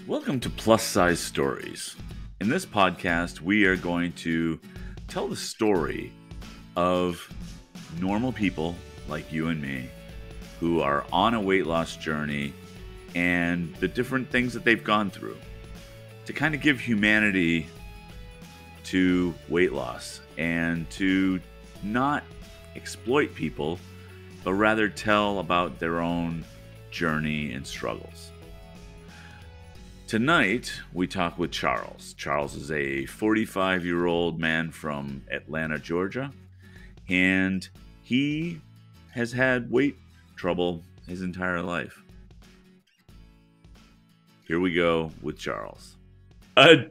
Welcome to Plus Size Stories. In this podcast, we are going to tell the story of normal people like you and me who are on a weight loss journey and the different things that they've gone through to kind of give humanity to weight loss and to not exploit people, but rather tell about their own journey and struggles. Tonight, we talk with Charles. Charles is a 45-year-old man from Atlanta, Georgia, and he has had weight trouble his entire life. Here we go with Charles.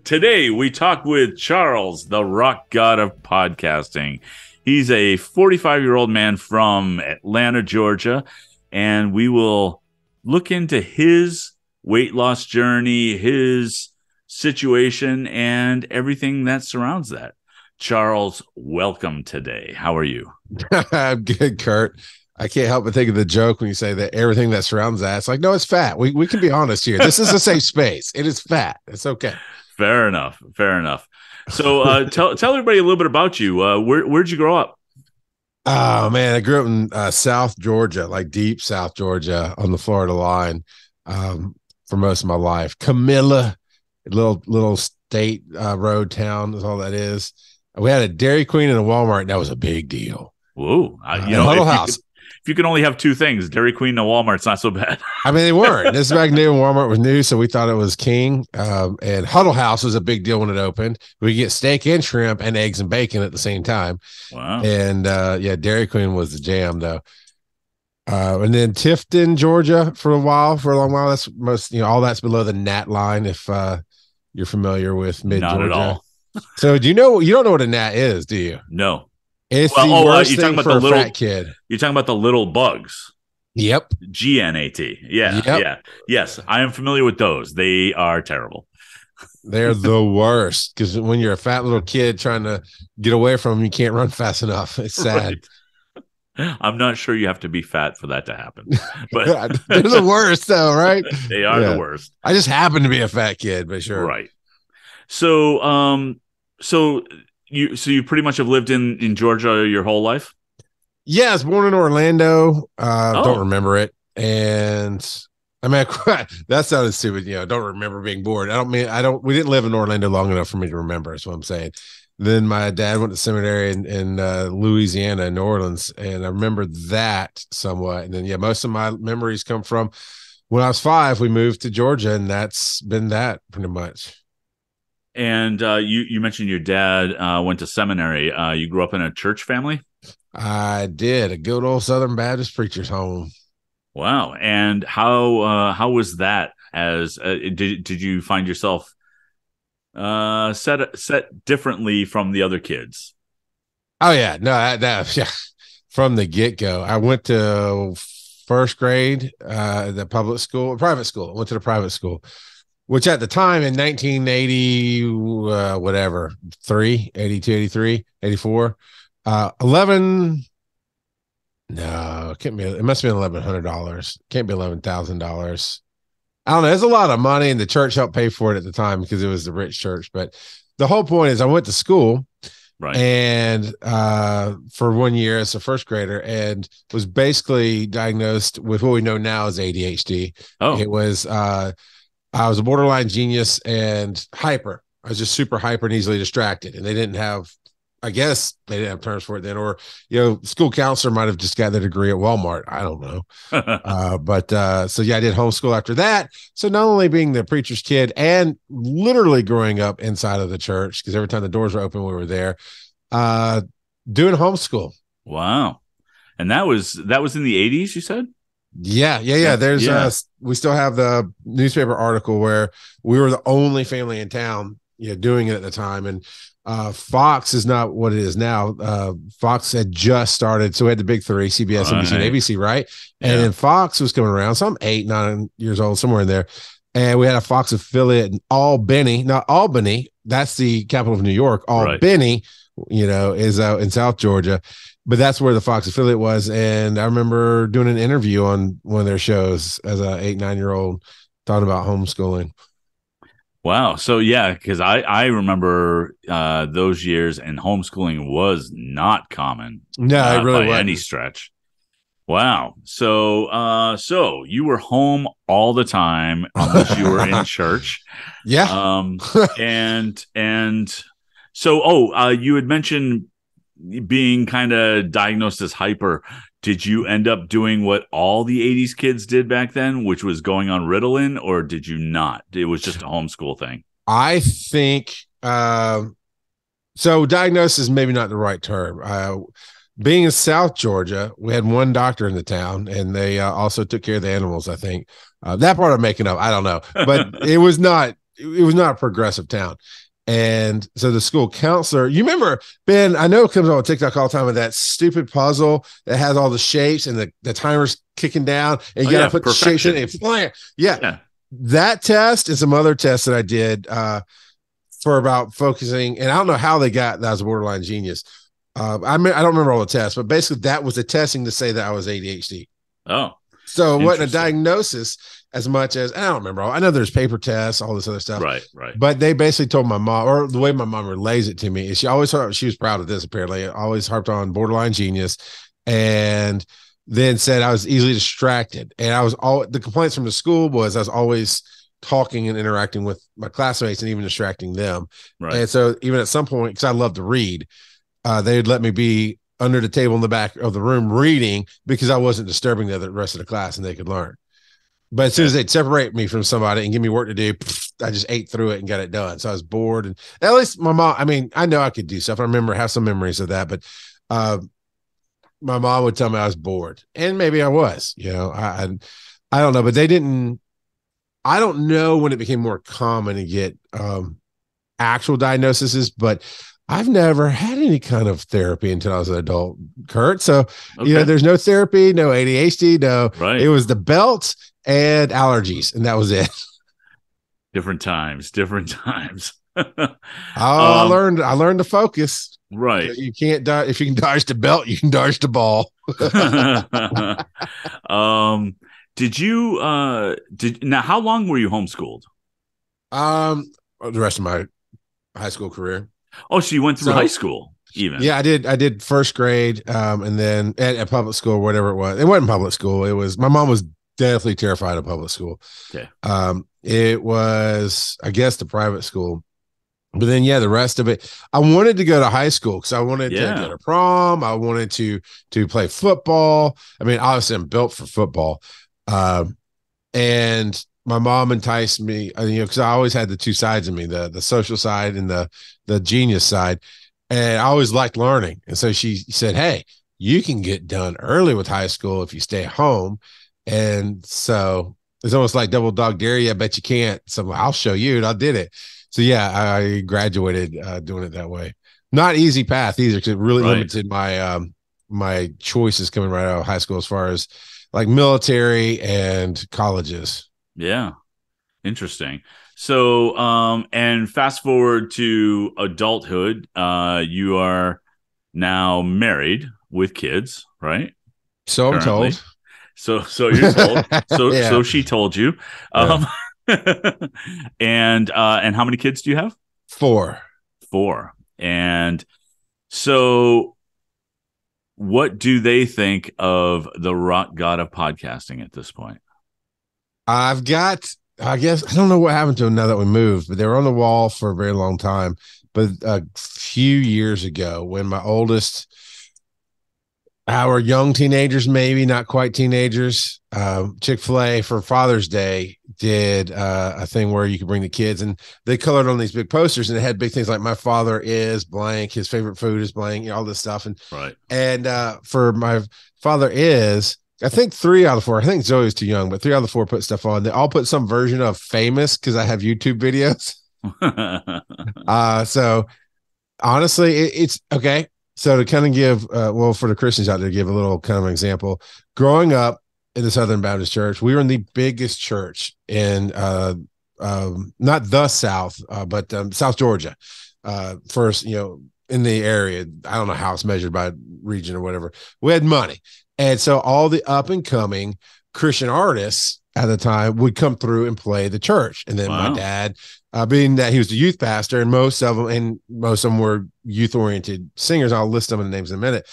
Today, we talk with Charles, the rock god of podcasting. He's a 45-year-old man from Atlanta, Georgia, and we will look into his weight loss journey, his situation, and everything that surrounds that. Charles, welcome today. How are you? I'm good, Kurt. I can't help but think of the joke when you say that everything that surrounds that. It's like, no, it's fat. We can be honest here. This is a safe space. It is fat. It's okay. Fair enough. So tell everybody a little bit about you. Where'd you grow up? Oh, man, I grew up in South Georgia, like deep South Georgia on the Florida line. For most of my life. Camilla, little state road town is all that is. We had a Dairy Queen and a Walmart, and that was a big deal. Whoa. Huddle House. If you can only have two things, Dairy Queen and a Walmart, it's not so bad. I mean, they weren't. This is back in the day when Walmart was new, so we thought it was king. And Huddle House was a big deal when it opened. We get steak and shrimp and eggs and bacon at the same time. Wow. And Dairy Queen was the jam, though. And then Tifton, Georgia for a long while. That's most, all that's below the gnat line. If you're familiar with mid Georgia. Not at all. So you don't know what a gnat is, do you? No. It's the worst thing for a fat kid. You're talking about the little bugs. Yep. GNAT. Yeah. Yep. Yeah. Yes. I am familiar with those. They are terrible. They're the worst because when you're a fat little kid trying to get away from them, you can't run fast enough. It's sad. Right. I'm not sure you have to be fat for that to happen, but they're the worst, though, right? They are the worst. I just happen to be a fat kid, but sure, right? So, you pretty much have lived in Georgia your whole life. Yeah, I was born in Orlando. Don't remember it, and I mean that sounded stupid. Don't remember being born. We didn't live in Orlando long enough for me to remember. That's what I'm saying. Then my dad went to seminary in Louisiana, in New Orleans, and I remember that somewhat. And then, most of my memories come from when I was 5. We moved to Georgia, and that's been that pretty much. And you mentioned your dad went to seminary. You grew up in a church family? I did, a good old Southern Baptist preacher's home. Wow! And how was that? As did you find yourself set differently from the other kids? Oh yeah, no, yeah. From the get-go. I went to first grade the private school. I went to the private school, which at the time in 1980 82, 83, 84, 11. No, it can't be. It must have been $1,100. Can't be $11,000. I don't know. There's a lot of money, and the church helped pay for it at the time because it was the rich church. But the whole point is I went to school, right, and for 1 year as a first grader, and was basically diagnosed with what we know now as ADHD. Oh, it was I was a borderline genius and hyper. I was just super hyper and easily distracted, and they didn't have. I guess they didn't have terms for it then, or, school counselor might have just got their degree at Walmart. I don't know. So I did homeschool after that. So not only being the preacher's kid and literally growing up inside of the church, because every time the doors were open, we were there, doing homeschool. Wow. And that was in the 80s, you said? Yeah. There's we still have the newspaper article where we were the only family in town, doing it at the time. And Fox is not what it is now. Fox had just started, so we had the big three: CBS, NBC, and ABC, right? And then Fox was coming around. So I'm 8, 9 years old, somewhere in there. and we had a Fox affiliate in Albany, not Albany. That's the capital of New York. Right. Albany, is out in South Georgia, but that's where the Fox affiliate was. And I remember doing an interview on one of their shows as a 8, 9-year-old talking about homeschooling. Wow. So yeah, because I remember those years, and homeschooling was not common, No, it not really by any wasn't. stretch. Wow. So you were home all the time unless you were in church. Yeah. Um, and so you had mentioned being kind of diagnosed as hyper. Did you end up doing what all the 80s kids did back then, which was going on Ritalin, or did you not? It was just a homeschool thing. I think so. Diagnosis is maybe not the right term. Being in South Georgia, we had one doctor in the town, and they also took care of the animals. I think that part I'm making up. I don't know, but it was not. It was not a progressive town. And so the school counselor, you remember, Ben, I know it comes on TikTok all the time with that stupid puzzle that has all the shapes and the timer's kicking down and you got to put the shapes in it. Yeah. That test and some other tests that I did for about focusing. And I don't know how they got that as a borderline genius. I don't remember all the tests, but basically that was the testing to say that I was ADHD. Oh, so it wasn't a diagnosis as much as, I don't remember. I know there's paper tests, all this other stuff. Right. But they basically told my mom, or the way my mom relays it to me, is she always she was proud of this, apparently. Always harped on borderline genius, and then said I was easily distracted. And the complaints from the school was I was always talking and interacting with my classmates and even distracting them. Right. And so even at some point, because I love to read, they'd let me be under the table in the back of the room reading because I wasn't disturbing the rest of the class and they could learn. But as soon as they'd separate me from somebody and give me work to do, I just ate through it and got it done. So I was bored. And at least my mom, I mean, I know I could do stuff. I have some memories of that, but my mom would tell me I was bored. And maybe I was, I don't know, but I don't know when it became more common to get actual diagnoses, but I've never had any kind of therapy until I was an adult, Kurt. So, there's no therapy, no ADHD, It was the belt and allergies, and that was it. Different times. I learned to focus. Right. You can't die. If you can dodge the belt, you can dodge the ball. Now how long were you homeschooled? The rest of my high school career. Oh, so you went through high school even? Yeah, I did first grade, and then at public school, whatever it was. It wasn't public school. It was, my mom was definitely terrified of public school. Okay. It was, I guess, the private school. But then, the rest of it, I wanted to go to high school because I wanted to go to prom. I wanted to play football. I mean, obviously, I'm built for football. And my mom enticed me, because I always had the two sides of me, the social side and the genius side. And I always liked learning. And so she said, hey, you can get done early with high school if you stay home. And so it's almost like double dog dare you. I bet you can't. So I'll show you. And I did it. So I graduated doing it that way. Not easy path either, because it really limited my my choices coming right out of high school as far as like military and colleges. Yeah. Interesting. So, and fast forward to adulthood, you are now married with kids, right? So currently. I'm told. So you're told. So she told you. And how many kids do you have? 4. And so what do they think of the rock god of podcasting at this point? I guess, I don't know what happened to them now that we moved, but they were on the wall for a very long time. But a few years ago, when my oldest, our young teenagers, maybe not quite teenagers, Chick-fil-A for Father's Day did a thing where you could bring the kids, and they colored on these big posters, and it had big things like my father is blank, his favorite food is blank, all this stuff. And for my father is, I think 3 out of the 4, I think Zoe was too young, but 3 out of the 4 put stuff on. They all put some version of Famous because I have YouTube videos. So honestly, it's okay. So to kind of give, for the Christians out there, give a little kind of an example. Growing up, in the Southern Baptist Church. We were in the biggest church in not the South, but South Georgia. First, in the area. I don't know how it's measured by region or whatever. We had money. And so all the up and coming Christian artists at the time would come through and play the church. And then my dad, being that he was the youth pastor, and most of them were youth oriented singers. I'll list them in the names in a minute.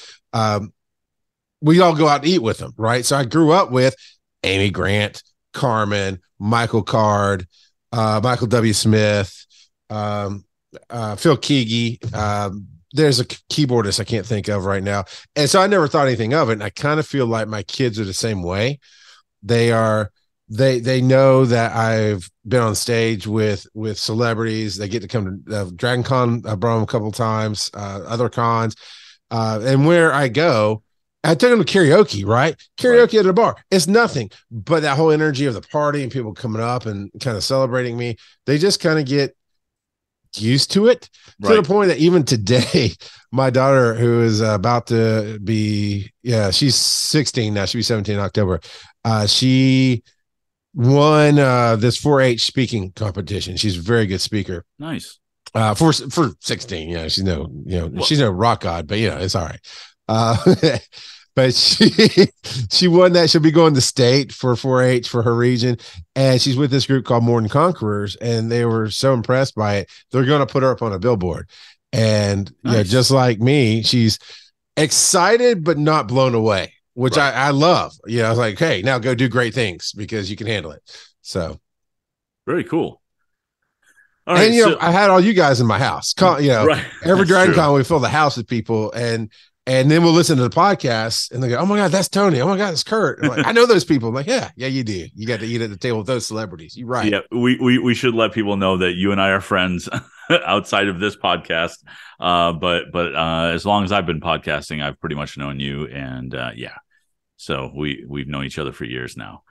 We all go out to eat with them, right? So I grew up with Amy Grant, Carmen, Michael Card, Michael W. Smith, Phil Keegi. There's a keyboardist I can't think of right now. And so I never thought anything of it. And I kind of feel like my kids are the same way. They know that I've been on stage with celebrities. They get to come to Dragon Con. I brought them a couple of times, other cons. And where I go, I took them to karaoke, right? Karaoke at a bar. It's nothing but that whole energy of the party and people coming up and kind of celebrating me. They just kind of get used to it to the point that even today, my daughter, who is about to be, she's 16 now, she'll be 17 in October. She won this 4-H speaking competition. She's a very good speaker. Nice. For 16, she's she's no rock god, but it's all right. But she won that. She'll be going to state for 4-H for her region, and she's with this group called More Than Conquerors, and they were so impressed by it. They're going to put her up on a billboard, and just like me, she's excited but not blown away, which I love. I was like, hey, now go do great things because you can handle it. So very cool. All right, and I had all you guys in my house. Every Dragon Con we fill the house with people, and then we'll listen to the podcast and they go, oh my God, that's Tony. Oh my God, it's Kurt. I'm like, I know those people. I'm like, yeah, you do. You got to eat at the table with those celebrities. You're right. Yeah, we should let people know that you and I are friends outside of this podcast. But as long as I've been podcasting, I've pretty much known you. And so we've known each other for years now.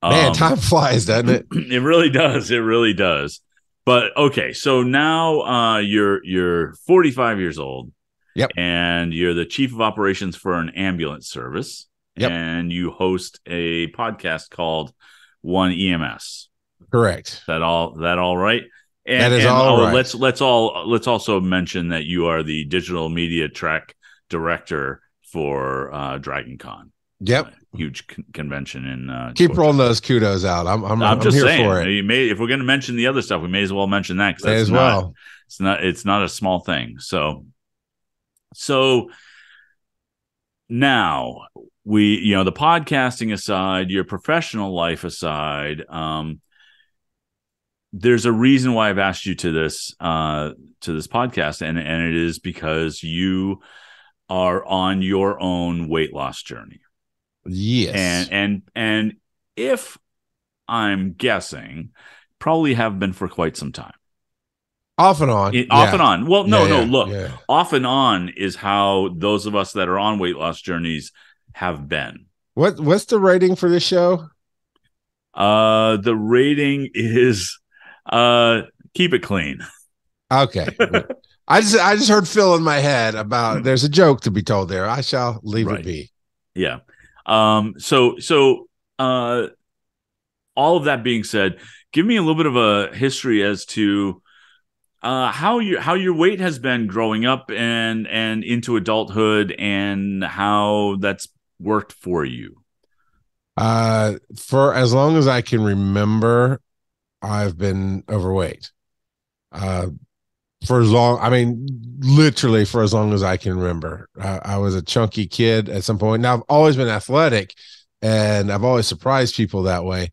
Man, time flies, doesn't it? It really does. It really does. But okay, so now you're 45 years old. Yep. And you're the chief of operations for an ambulance service. Yep. And you host a podcast called One EMS. Correct. Is that all right? And, that is all right. Let's also mention that you are the digital media track director for Dragon Con. Yep. Huge convention in keep rolling those kudos out. I'm just here saying, for it. If we're going to mention the other stuff, we may as well mention that because it's not a small thing. So now the podcasting aside, your professional life aside, there's a reason why I've asked you to this podcast, and it is because you are on your own weight loss journey. Yes. And if I'm guessing, probably have been for quite some time. Off and on. Off and on. Well, look, off and on is how those of us that are on weight loss journeys have been. What's the rating for this show? The rating is keep it clean. Okay. I just heard Phil in my head about there's a joke to be told there. I shall leave it be. Yeah. So all of that being said, give me a little bit of a history as to how your weight has been growing up and into adulthood, and how that's worked for you. For as long as I can remember, I've been overweight. Literally for as long as I can remember. I was a chunky kid at some point. Now I've always been athletic, and I've always surprised people that way.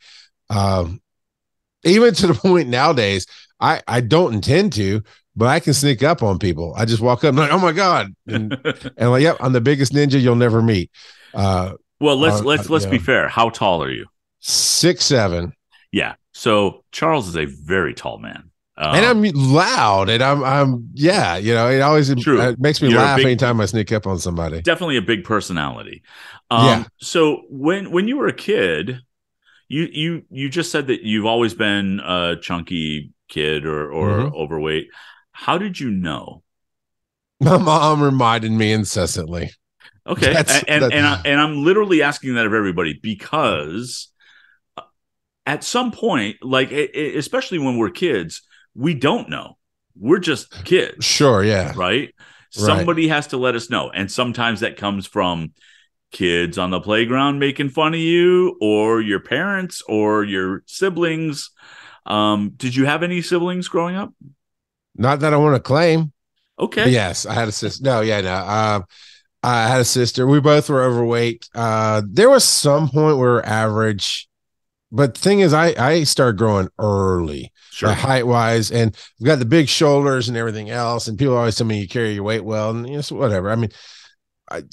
Even to the point nowadays, I don't intend to, but I can sneak up on people. I just walk up and like, oh my God. And like, yep, I'm the biggest ninja you'll never meet. Well, let's be fair. How tall are you? 6'7". Yeah. So Charles is a very tall man. And I'm loud, and I'm it always makes me laugh anytime I sneak up on somebody. Definitely a big personality. So when you were a kid, you just said that you've always been a chunky kid or overweight. How did you know? My mom reminded me incessantly. Okay. And I'm literally asking that of everybody because at some point, like especially when we're kids, we don't know. We're just kids, sure, yeah, right? right. Somebody has to let us know. And sometimes that comes from kids on the playground making fun of you, or your parents, or your siblings. Did you have any siblings growing up? Not that I want to claim, but Okay, yes, I had a sister. No, yeah, no. I had a sister. We both were overweight. There was some point we were average, but the thing is, I started growing early, like sure. height wise, and I've got the big shoulders and everything else. And people always tell me you carry your weight well, and yes, whatever. I mean,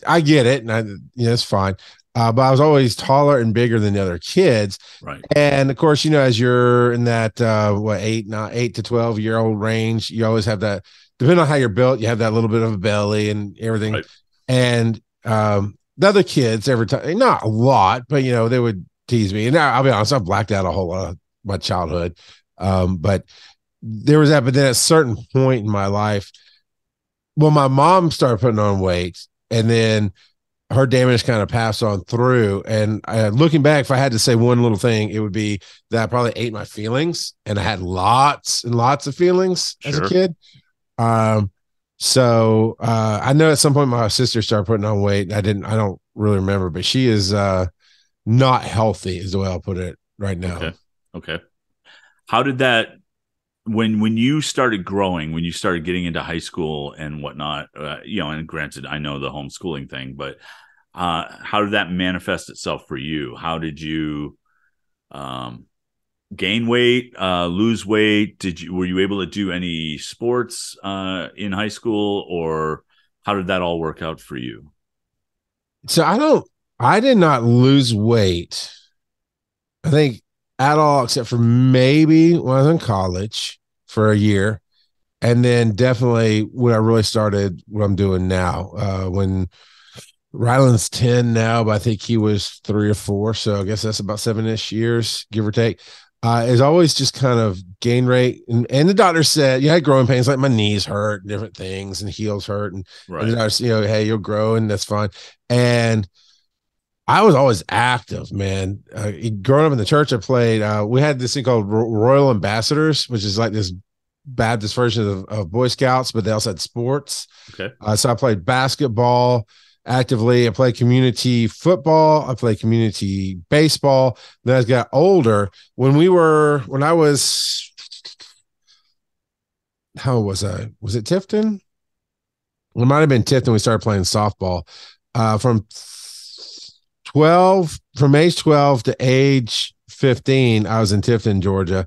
I get it, and it's fine. But I was always taller and bigger than the other kids. Right, And of course, as you're in that what 8 to 12 year old range, you always have that. Depending on how you're built, you have that little bit of a belly and everything. right. And the other kids every time, not a lot, but they would tease me. And I'll be honest, I blacked out a whole lot of my childhood. But there was that. But then at a certain point in my life, well, my mom started putting on weight, and then her damage kind of passed on through. And looking back, if I had to say one little thing, it would be that I probably ate my feelings, and I had lots and lots of feelings as a Sure. kid. Um, I know at some point my sister started putting on weight. I don't really remember, but she is not healthy, is the way I'll put it right now. Okay. Okay. How did that when you started growing, when you started getting into high school and whatnot, and granted, I know the homeschooling thing, but how did that manifest itself for you? How did you um, gain weight, lose weight? Were you able to do any sports in high school, or how did that all work out for you? So I did not lose weight, I think, at all, except for maybe when I was in college for a year. And then definitely when I really started what I'm doing now, when Ryland's 10 now, but I think he was 3 or 4. So I guess that's about 7-ish years, give or take. Is always just kind of gain rate. And the doctor said, I had growing pains, like my knees hurt and different things and heels hurt. And the Right. doctor said, hey, you'll grow and that's fine. And I was always active, man. Growing up in the church, I played. We had this thing called Royal Ambassadors, which is like this Baptist version of Boy Scouts, but they also had sports. Okay. So I played basketball actively. I played community football. I played community baseball. Then as I got older, when I was, how old was I? Was it Tifton? It might have been Tifton. We started playing softball. From age 12 to age 15, I was in Tifton, Georgia.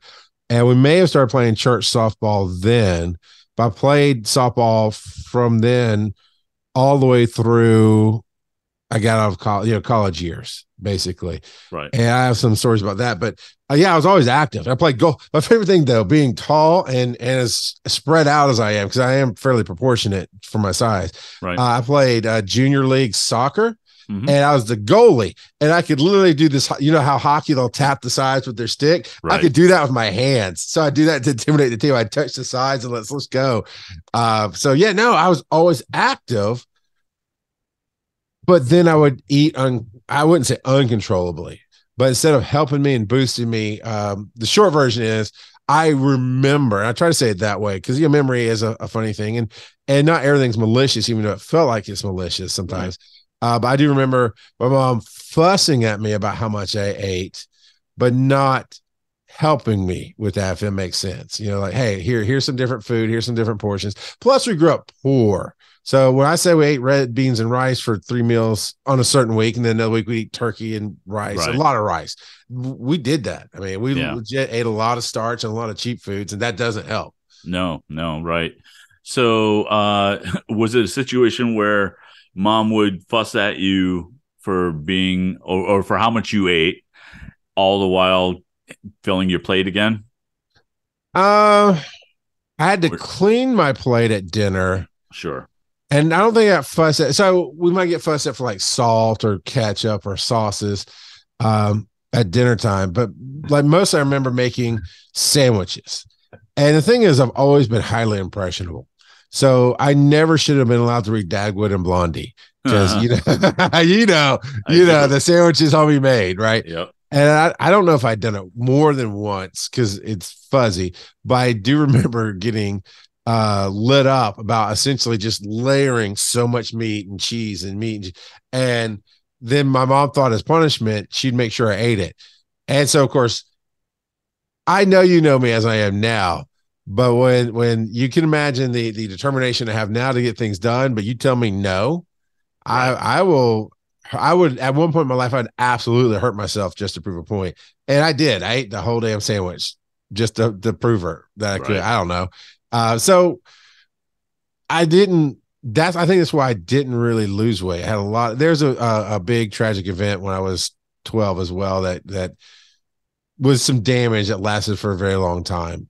And we may have started playing church softball then, but I played softball from then all the way through I got out of college years, basically. Right. And I have some stories about that. But I was always active. I played golf. My favorite thing, though, being tall and as spread out as I am, because I am fairly proportionate for my size. Right. I played junior league soccer. Mm-hmm. And I was the goalie, and I could literally do this. You know how hockey, they'll tap the sides with their stick. Right. I could do that with my hands. So I do that to intimidate the team. I'd touch the sides and let's go. I was always active, but then I would eat I wouldn't say uncontrollably, but instead of helping me and boosting me, the short version is I remember, and I try to say it that way because your memory is a funny thing, and not everything's malicious, even though it felt like it's malicious sometimes. Right. But I do remember my mom fussing at me about how much I ate, but not helping me with that, if it makes sense. Like, hey, here's some different food, here's some different portions. Plus, we grew up poor. So when I say we ate red beans and rice for 3 meals on a certain week, and then another week we eat turkey and rice, right. A lot of rice. We did that. I mean, we legit ate a lot of starch and a lot of cheap foods, and that doesn't help. No, right. So was it a situation where mom would fuss at you for being or for how much you ate, all the while filling your plate again? I had to clean my plate at dinner. Sure. And I don't think I got fussed at. So we might get fussed at for like salt or ketchup or sauces at dinner time. But like most, I remember making sandwiches. And the thing is, I've always been highly impressionable. So I never should have been allowed to read Dagwood and Blondie because, I the do. sandwiches homie made, right? Yep. And I don't know if I'd done it more than once because it's fuzzy, but I do remember getting lit up about essentially just layering so much meat and cheese and meat. And then my mom thought as punishment, she'd make sure I ate it. And so, of course, I know you know me as I am now, but when you can imagine the determination I have now to get things done, but you tell me no, Right. I would at one point in my life I'd absolutely hurt myself just to prove a point. And I did. I ate the whole damn sandwich just to prove her that I could. Right. I don't know. So I didn't I think that's why I didn't really lose weight. I had a lot. There's a big tragic event when I was 12 as well that was some damage that lasted for a very long time.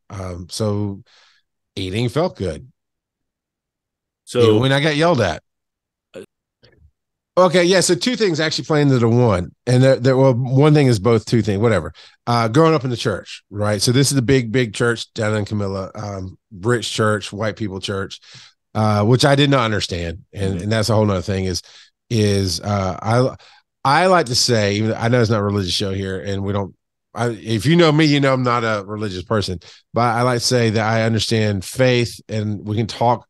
So eating felt good, even So when I got yelled at. Okay, yeah. So two things actually play into the one, and well, one thing is both two things. Whatever. Growing up in the church, right? So this is the big church down in Camilla, rich church, white people church, which I did not understand, and that's a whole nother thing. I like to say, even I know it's not a religious show here, and we don't. If you know me, you know I'm not a religious person, but I like to say that I understand faith, and we can talk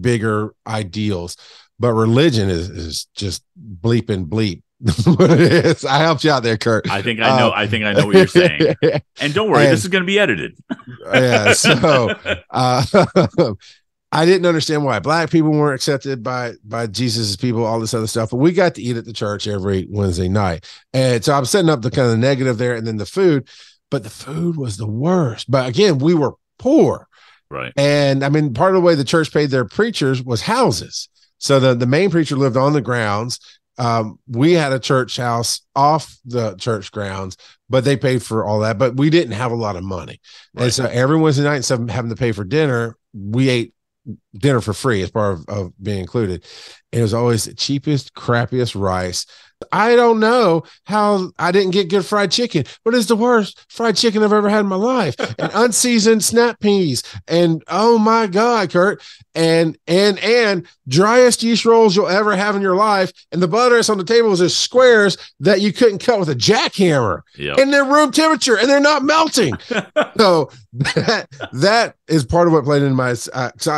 bigger ideals. But religion is just bleep and bleep. What it is. I helped you out there, Kurt. I think I know. I think I know what you're saying. And don't worry, this is going to be edited. Yeah. So I didn't understand why black people weren't accepted by Jesus's people, all this other stuff. But we got to eat at the church every Wednesday night, and so I'm setting up the kind of negative there, and then the food. But the food was the worst. But again, we were poor, Right. and I mean, part of the way the church paid their preachers was houses. So the main preacher lived on the grounds. We had a church house off the church grounds, but they paid for all that. But we didn't have a lot of money. Right. And so every Wednesday night, instead of having to pay for dinner, we ate dinner for free as part of being included. It was always the cheapest, crappiest rice. I don't know how I didn't get good fried chicken, but it's the worst fried chicken I've ever had in my life. And unseasoned snap peas. And oh my God, Kurt. And driest yeast rolls you'll ever have in your life. And the butter is on the table is just squares that you couldn't cut with a jackhammer. Yep. And they're room temperature and they're not melting. So that is part of what played in my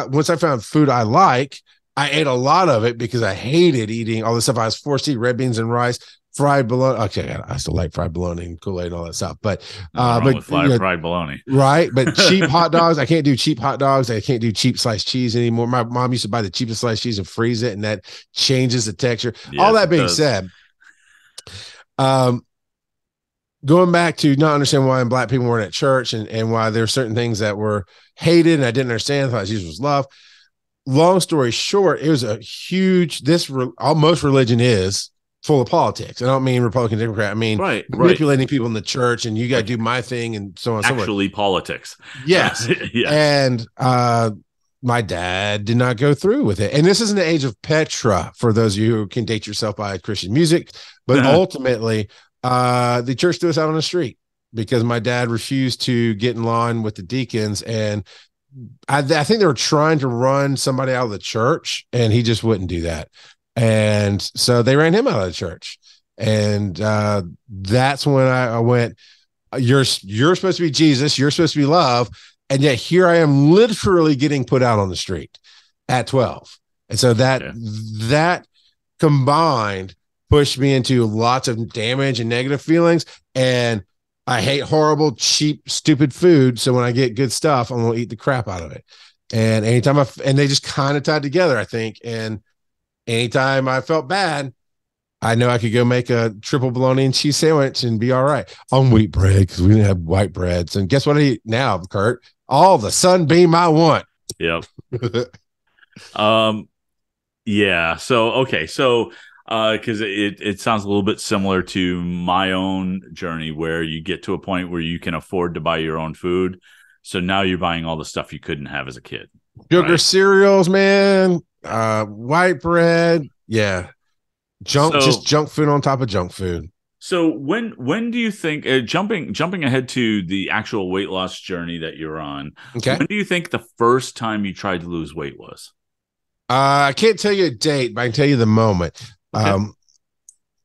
once I found food I like, I ate a lot of it because I hated eating all this stuff. I was forced to eat red beans and rice, fried bologna. Okay, I still like fried bologna and Kool-Aid and all that stuff. But fried bologna, right? But cheap hot dogs, I can't do cheap hot dogs. I can't do cheap sliced cheese anymore. My mom used to buy the cheapest sliced cheese and freeze it, and that changes the texture. Yes, all that being said, going back to not understanding why Black people weren't at church and why there are certain things that were hated and I didn't understand. I thought Jesus was love. Long story short, it was a huge, most religion is full of politics. I don't mean Republican, Democrat. I mean manipulating people in the church and you got to do my thing and so on and so forth. Actually politics. Yes. Yes. And my dad did not go through with it. And this is in the age of Petra, for those of you who can date yourself by Christian music. But ultimately, the church threw us out on the street because my dad refused to get in line with the deacons, and I think they were trying to run somebody out of the church, and he just wouldn't do that. And so they ran him out of the church. And that's when I went, you're supposed to be Jesus, you're supposed to be love, and yet here I am literally getting put out on the street at 12. And so that combined pushed me into lots of damage and negative feelings. And I hate horrible, cheap, stupid food. So when I get good stuff, I'm going to eat the crap out of it. And anytime and they just kind of tied together, I think. And anytime I felt bad, I know I could go make a triple bologna and cheese sandwich and be all right on wheat bread because we didn't have white breads. And guess what I eat now, Kurt? All the sunbeam I want. Yep. Yeah. So, okay. So, because it sounds a little bit similar to my own journey where you get to a point where you can afford to buy your own food. So now you're buying all the stuff you couldn't have as a kid. Sugar cereals, man. White bread. Yeah. Just junk food on top of junk food. So when do you think jumping ahead to the actual weight loss journey that you're on? Okay. When do you think the first time you tried to lose weight was? I can't tell you a date, but I can tell you the moment. Okay.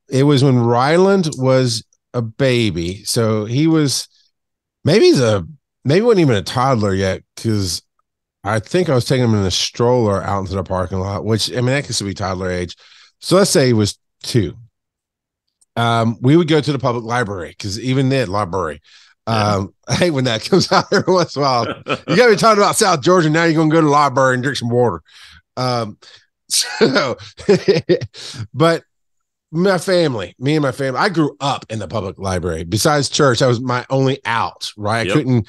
It was when Ryland was a baby. So he was maybe wasn't even a toddler yet, because I think I was taking him in a stroller out into the parking lot, which I mean that could still be toddler age. So let's say he was 2. We would go to the public library, because even then, library. Yeah. I hate when that comes out every once in a while. You got to be talking about South Georgia. Now you're going to go to the library and drink some water. So, but me and my family, I grew up in the public library. Besides church, that was my only out, right? Yep. I couldn't,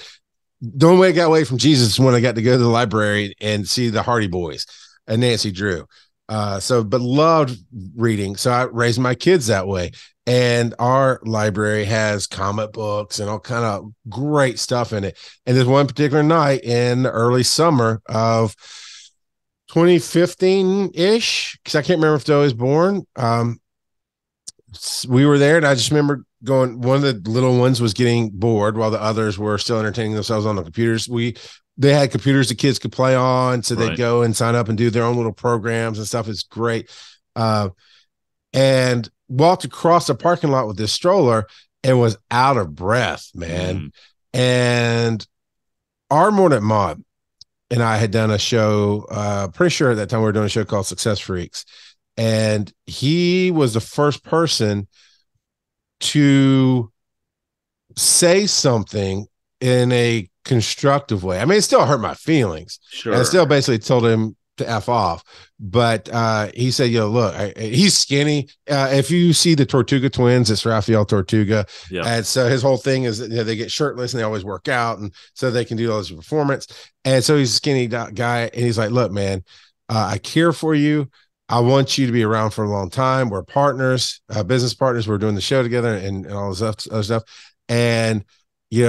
the only way I got away from Jesus is when I got to go to the library and see the Hardy Boys and Nancy Drew. But loved reading. So I raised my kids that way. And our library has comic books and all kind of great stuff in it. And there's one particular night in the early summer of 2015-ish, because I can't remember if Joe was born. We were there, and I just remember going, one of the little ones was getting bored while the others were still entertaining themselves on the computers. They had computers the kids could play on, so they'd go and sign up and do their own little programs and stuff. It's great. And walked across the parking lot with this stroller and was out of breath, man. And our Morning Mob and I had done a show, pretty sure at that time we were doing a show called Success Freaks. And he was the first person to say something in a constructive way. I mean, it still hurt my feelings. Sure. And I still basically told him to F off. But he said, look, he's skinny. If you see the Tortuga twins, it's Rafael Tortuga. Yeah. And so his whole thing is that, they get shirtless and they always work out. And so they can do all this performance. And so he's a skinny guy. And he's like, look, man, I care for you. I want you to be around for a long time. We're partners, business partners. We're doing the show together and all this other stuff. And, he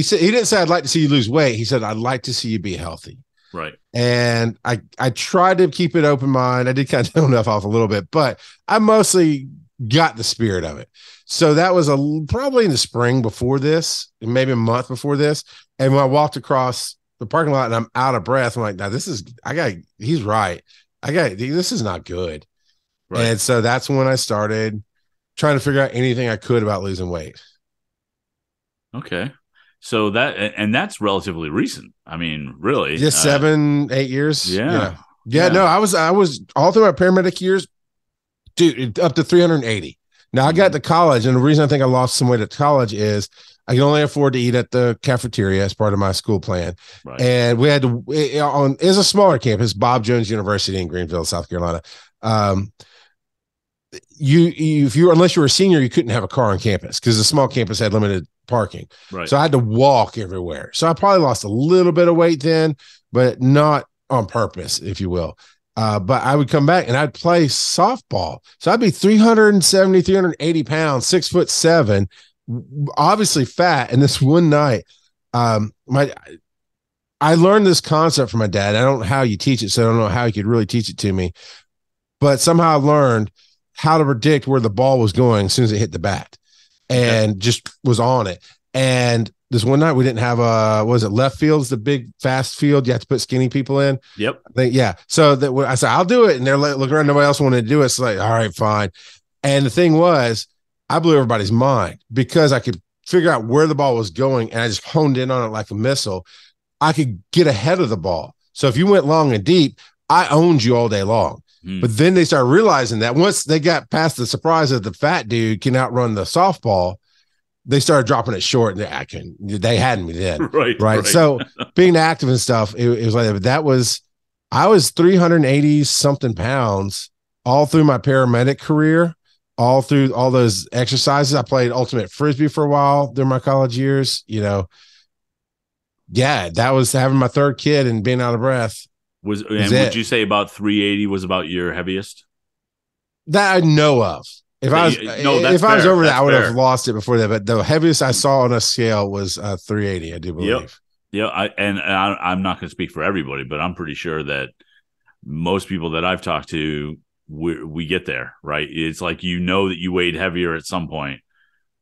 said, he didn't say, I'd like to see you lose weight. He said, I'd like to see you be healthy. Right. And I tried to keep it open mind. I did kind of tone enough off a little bit, but I mostly got the spirit of it. So that was probably in the spring before this, maybe a month before this. And when I walked across the parking lot and I'm out of breath, I'm like, now he's right. This is not good. Right. And so that's when I started trying to figure out anything I could about losing weight. Okay. So that's relatively recent. I mean, really, just 7-8 years. Yeah. No, I was all through my paramedic years, dude, up to 380. Now I got to college, and the reason I think I lost some weight at college is I can only afford to eat at the cafeteria as part of my school plan. Right. And we had to, it's a smaller campus, Bob Jones University in Greenville, South Carolina. Unless you were a senior, you couldn't have a car on campus because the small campus had limited parking. Right. So I had to walk everywhere. So I probably lost a little bit of weight then, but not on purpose, if you will. But I would come back and I'd play softball. So I'd be 370, 380 pounds, 6'7", obviously fat. And this one night, I learned this concept from my dad. I don't know how you teach it, so I don't know how he could really teach it to me. But somehow I learned how to predict where the ball was going as soon as it hit the bat, and just was on it. And this one night we didn't have left field's the big fast field you have to put skinny people in. Yep. So I said, I'll do it. And they're like, looking around, nobody else wanted to do it. It's like, all right, fine. And the thing was, I blew everybody's mind because I could figure out where the ball was going, and I just honed in on it like a missile. I could get ahead of the ball. So if you went long and deep, I owned you all day long. But then they started realizing that once they got past the surprise that the fat dude can outrun the softball, they started dropping it short, and they had me then. Right. So being active and stuff, it was like that. I was 380 something pounds all through my paramedic career, all through all those exercises. I played ultimate frisbee for a while during my college years. That was having my third kid and being out of breath. Would you say about 380 was about your heaviest? That I know of. If I was over that, I would have lost it before that. But the heaviest I saw on a scale was 380, I do believe. Yeah. I'm not going to speak for everybody, but I'm pretty sure that most people that I've talked to we get there, right? It's like, you know, that you weighed heavier at some point.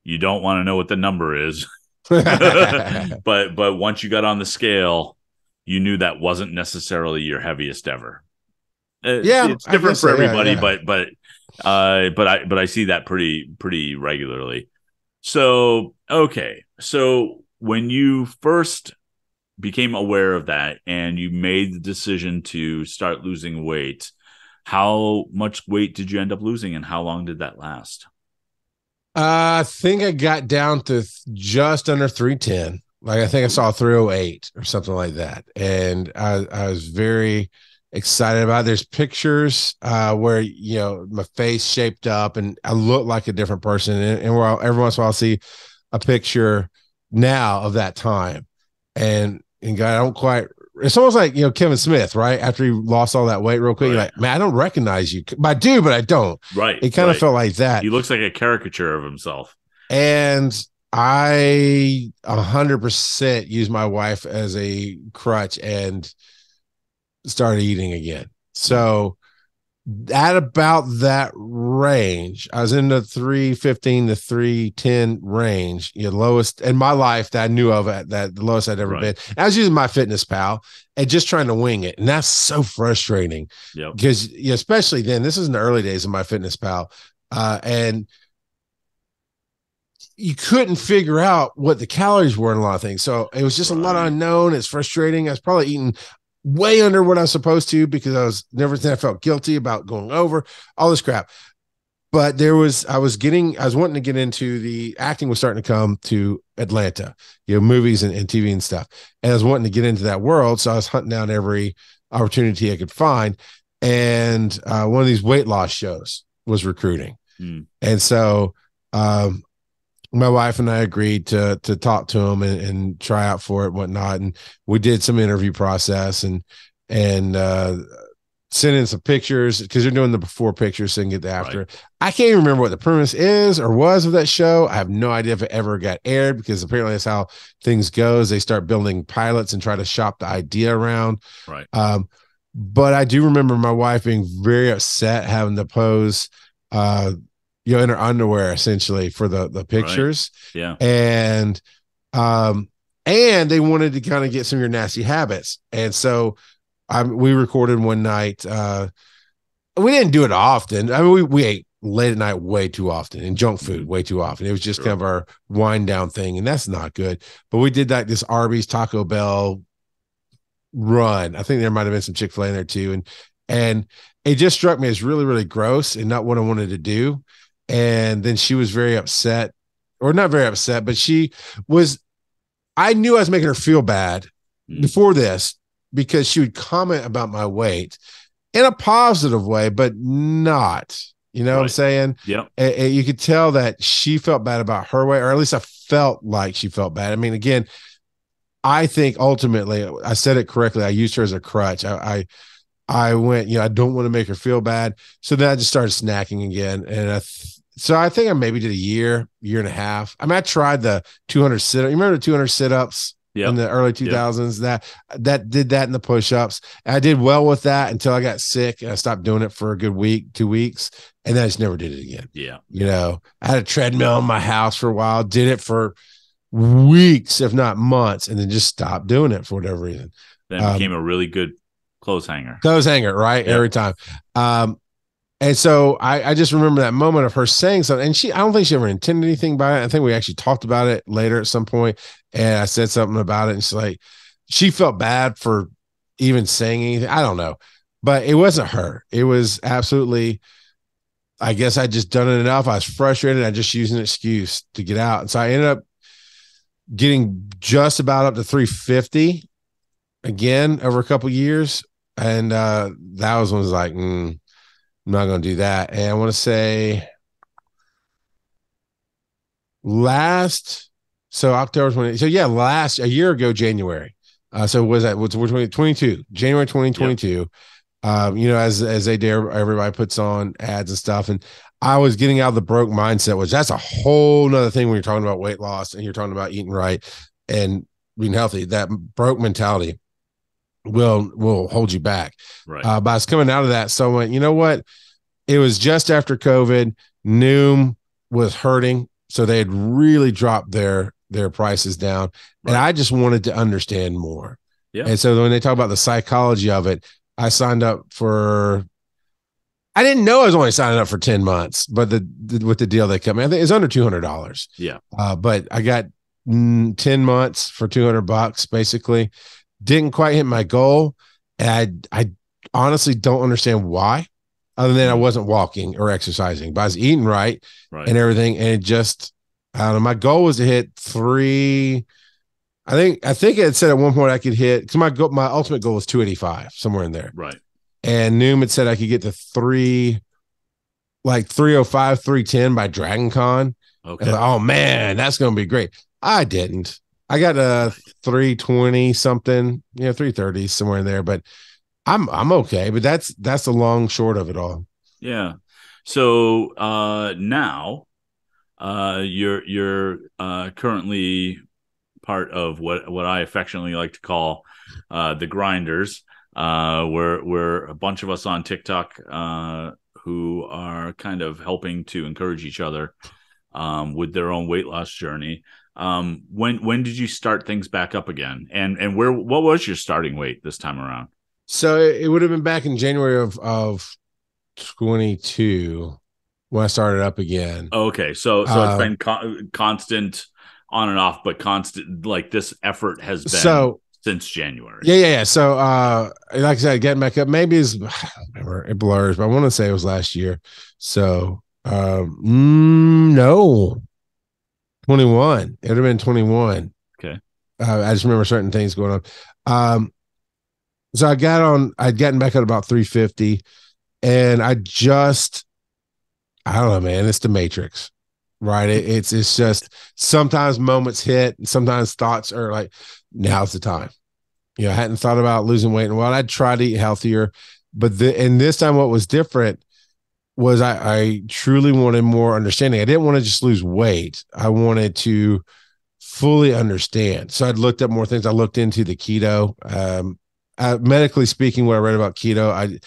You don't want to know what the number is. But once you got on the scale, you knew that wasn't necessarily your heaviest ever. Yeah, It's I different guess for so. Yeah, everybody, yeah. but I see that pretty regularly. So, okay. So when you first became aware of that and you made the decision to start losing weight, how much weight did you end up losing and how long did that last? I think I got down to just under 310. Like I think I saw 308 or something like that. And I was very excited about it. There's pictures where, you know, my face shaped up and I look like a different person. And while every once in a while I'll see a picture now of that time. And God, I don't quite, it's almost like, you know, Kevin Smith, right? After he lost all that weight real quick, you're Right. like, man, I don't recognize you. I do, but I don't. Right. It kind of Right. felt like that. He looks like a caricature of himself. And I 100% use my wife as a crutch and started eating again. So at about that range, I was in the 315 to 310 range, you know, lowest in my life that I knew of, at that the lowest I'd ever Right. been. I was using my Fitness Pal and just trying to wing it. And that's so frustrating Yep. because, you know, especially then, this is in the early days of my Fitness Pal. And you couldn't figure out what the calories were in a lot of things. So it was just a lot of Right. unknown. It's frustrating. I was probably eating way under what I was supposed to because I felt guilty about going over all this crap. But I was wanting to get into the acting was starting to come to Atlanta, you know, movies and TV and stuff. And I was wanting to get into that world. So I was hunting down every opportunity I could find. And one of these weight loss shows was recruiting. And so, my wife and I agreed to talk to him and try out for it and whatnot. And we did some interview process and sent in some pictures because they're doing the before pictures so they can get the after. Right. I can't even remember what the premise is or was of that show. I have no idea if it ever got aired because apparently that's how things goes. They start building pilots and try to shop the idea around. Right. But I do remember my wife being very upset having to pose you know, in her underwear essentially for the pictures. Right. Yeah. And they wanted to kind of get some of your nasty habits. And so we recorded one night. We didn't do it often. I mean, we ate late at night way too often and junk food way too often. It was just kind of our wind down thing. And that's not good. But we did like this Arby's Taco Bell run. I think there might've been some Chick-fil-A in there too. And it just struck me as really, really gross and not what I wanted to do. And then she was very upset, or not very upset, but I knew I was making her feel bad before this because she would comment about my weight in a positive way, but not, you know what I'm saying? Yeah. You could tell that she felt bad about her weight, or at least I felt like she felt bad. I mean, again, I think ultimately I said it correctly. I used her as a crutch. I went, you know, I don't want to make her feel bad. So then I just started snacking again. And so I think I maybe did a year and a half. I mean, I tried the 200 sit-ups. You remember the 200 sit-ups in the early 2000s? Yep. That did that in the push-ups. I did well with that until I got sick and I stopped doing it for a good week, 2 weeks. And then I just never did it again. Yeah. You know, I had a treadmill in my house for a while, did it for weeks, if not months, and then just stopped doing it for whatever reason. Then it became a really good clothes hanger, right? Yep. Every time. And so I just remember that moment of her saying something, and I don't think she ever intended anything by it. I think we actually talked about it later at some point, and I said something about it, and she's like, she felt bad for even saying anything. I don't know, but it wasn't her. It was absolutely, I guess I just done it enough. I was frustrated. I just used an excuse to get out. And so I ended up getting just about up to 350 again over a couple of years. And that was when I was like, I'm not going to do that. And I want to say October 20. So yeah, a year ago, January. So was that, what's 2022, January 2022. Yep. You know, as they do, everybody puts on ads and stuff. And I was getting out of the broke mindset, which that's a whole nother thing when you're talking about weight loss and you're talking about eating right and being healthy. That broke mentality will hold you back. Right. But I was coming out of that. So I went, you know what? it was just after COVID. Noom was hurting, so they had really dropped their prices down, and Right. I just wanted to understand more. Yeah. And so when they talk about the psychology of it, I signed up for. I didn't know I was only signing up for 10 months, but with the deal they cut me, I think it's under $200. Yeah. But I got 10 months for $200 basically. Didn't quite hit my goal. And I honestly don't understand why, other than I Mm. wasn't walking or exercising, but I was eating right Right. and everything. And it just, I don't know. My goal was to hit three. I think it said at one point I could hit, because my ultimate goal was 285, somewhere in there. Right. And Noom had said I could get to like 305, 310 by Dragon Con. Okay. Oh man, that's going to be great. I didn't. I got a 320 something, 330 somewhere in there, but I'm okay. But that's the long short of it all. Yeah. So now you're currently part of what I affectionately like to call the grinders. We're a bunch of us on TikTok who are kind of helping to encourage each other with their own weight loss journey. When did you start things back up again? And what was your starting weight this time around? So it would have been back in January of 22 when I started up again. Okay, so it's been constant on and off, but constant, like this effort has been since January. Yeah. So like I said, getting back up, maybe I don't remember, it blurs, but I want to say it was last year. So no, 21. It would have been 21. Okay. I just remember certain things going on. So I'd gotten back at about 350, and I don't know, man, it's the Matrix, right? It's just sometimes moments hit, and sometimes thoughts are like, now's the time. I hadn't thought about losing weight in a while. I'd try to eat healthier, but and this time what was different was I truly wanted more understanding. I didn't want to just lose weight. I wanted to fully understand. So I'd looked up more things. I looked into the keto. Medically speaking, what I read about keto,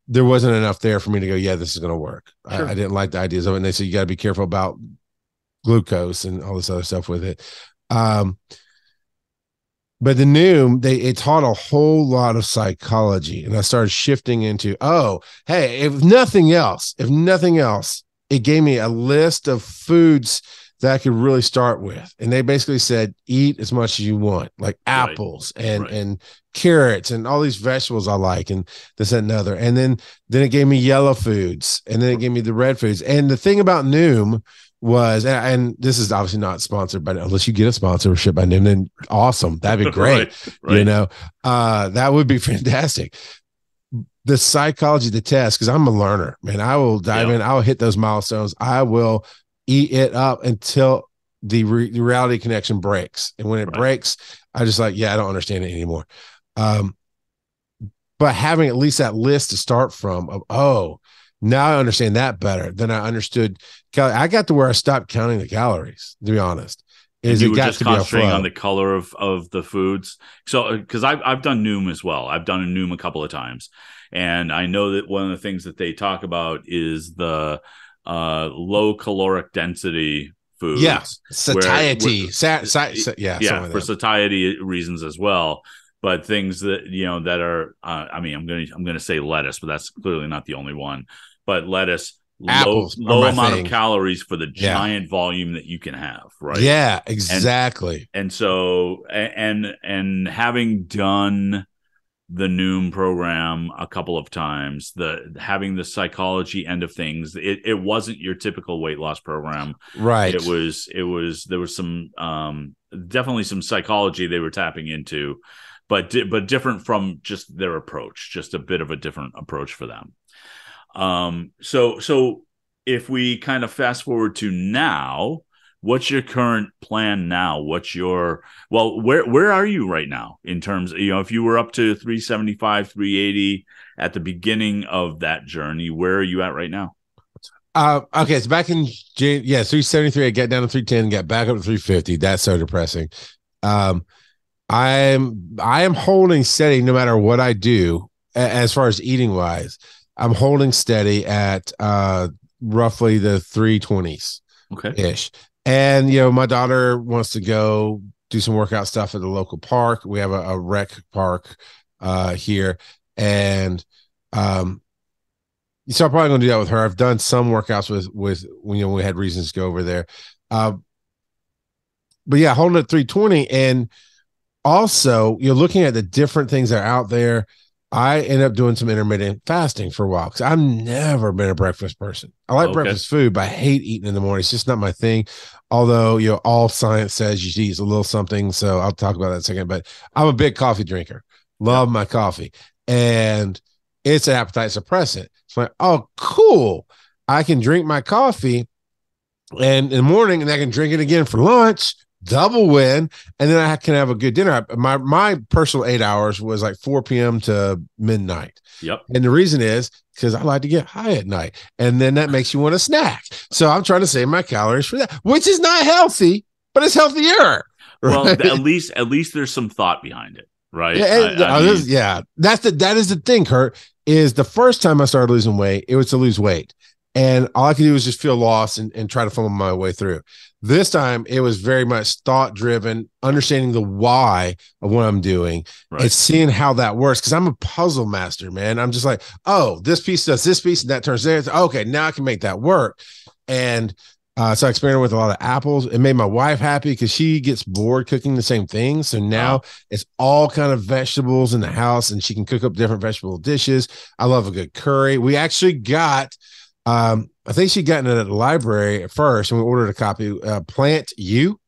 there wasn't enough there for me to go, yeah, this is going to work. Sure. I didn't like the ideas of it. And they said, you got to be careful about glucose and all this other stuff with it. But the Noom, it taught a whole lot of psychology. And I started shifting into, hey, if nothing else, it gave me a list of foods that I could really start with. And they basically said, eat as much as you want, like apples and carrots and all these vegetables I like, and this and another. And then it gave me yellow foods, and then it gave me the red foods. And the thing about Noom was, and this is obviously not sponsored by, unless you get a sponsorship by Noom, then awesome. That'd be great. right. That would be fantastic. The psychology, the test, because I'm a learner, man. I will dive in. I'll hit those milestones. I will eat it up until the reality connection breaks. And when it breaks, I just like, I don't understand it anymore. But having at least that list to start from of, now I understand that better than I understood. I got to where I stopped counting the calories, to be honest. You were just concentrating on the color of the foods. So, because I've done Noom as well. I've done a Noom a couple of times. And I know that one of the things that they talk about is the low caloric density foods. Yeah, satiety. For satiety reasons as well. But things that that are, I'm going to say lettuce, but that's clearly not the only one. But lettuce, apples, low amount of calories for the giant volume that you can have, right? Yeah, exactly. And so, and having done the Noom program a couple of times, having the psychology end of things, it wasn't your typical weight loss program, right? There was some definitely some psychology they were tapping into, but different from just their approach, just a bit of a different approach for them. So if we kind of fast forward to now, what's your current plan now? Where are you right now in terms, if you were up to 375, 380 at the beginning of that journey, where are you at right now? Okay. It's back in 373. I got down to 310, got back up to 350. That's so depressing. I am holding steady no matter what I do as far as eating wise. I'm holding steady at roughly the 320s Okay. ish. And my daughter wants to go do some workout stuff at the local park. We have a rec park here, and so I'm probably gonna do that with her. I've done some workouts with when we had reasons to go over there. Uh, but yeah, holding at 320, and also you're looking at the different things that are out there. I end up doing some intermittent fasting for a while because I've never been a breakfast person. I like Okay. breakfast food, but I hate eating in the morning. It's just not my thing. Although, all science says you should eat a little something. So I'll talk about that in a second. But I'm a big coffee drinker, Yep. love my coffee. And it's an appetite suppressant. It's like, oh, cool. I can drink my coffee and in the morning, and I can drink it again for lunch, double win, and then I can have a good dinner. My personal 8 hours was like 4 p.m. to midnight. Yep. And the reason is because I like to get high at night, and then that makes you want a snack. So I'm trying to save my calories for that, which is not healthy, but it's healthier. Right? Well, at least there's some thought behind it, right? Yeah, that is the thing, Kurt. Is the first time I started losing weight, it was to lose weight. And all I could do was just feel lost and try to fumble my way through. This time, it was very much thought driven, understanding the why of what I'm doing and seeing how that works. Because I'm a puzzle master, man. I'm just like, oh, this piece does this piece and that turns there. Okay, now I can make that work. And so I experimented with a lot of apples. It made my wife happy because she gets bored cooking the same thing. So now it's all kind of vegetables in the house, and she can cook up different vegetable dishes. I love a good curry. We actually got. I think she got it at the library at first, and we ordered a copy. Plant You,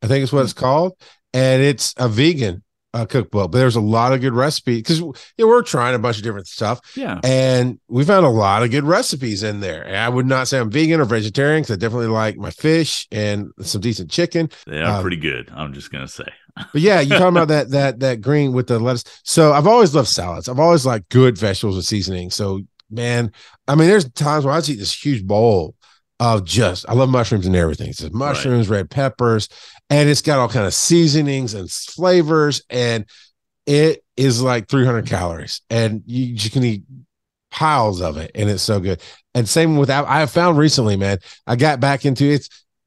I think is what it's called, and it's a vegan cookbook. But there's a lot of good recipes because we're trying a bunch of different stuff. Yeah, and we found a lot of good recipes in there. And I would not say I'm vegan or vegetarian because I definitely like my fish and some decent chicken. they are pretty good. I'm just gonna say. But yeah, you're talking about that green with the lettuce. So I've always loved salads. I've always liked good vegetables with seasoning. So man, I mean, there's times when I just eat this huge bowl of I love mushrooms and everything. It's mushrooms, red peppers, and it's got all kind of seasonings and flavors, and it is like 300 calories, and you can eat piles of it, and it's so good. And same with I have found recently, man, I got back into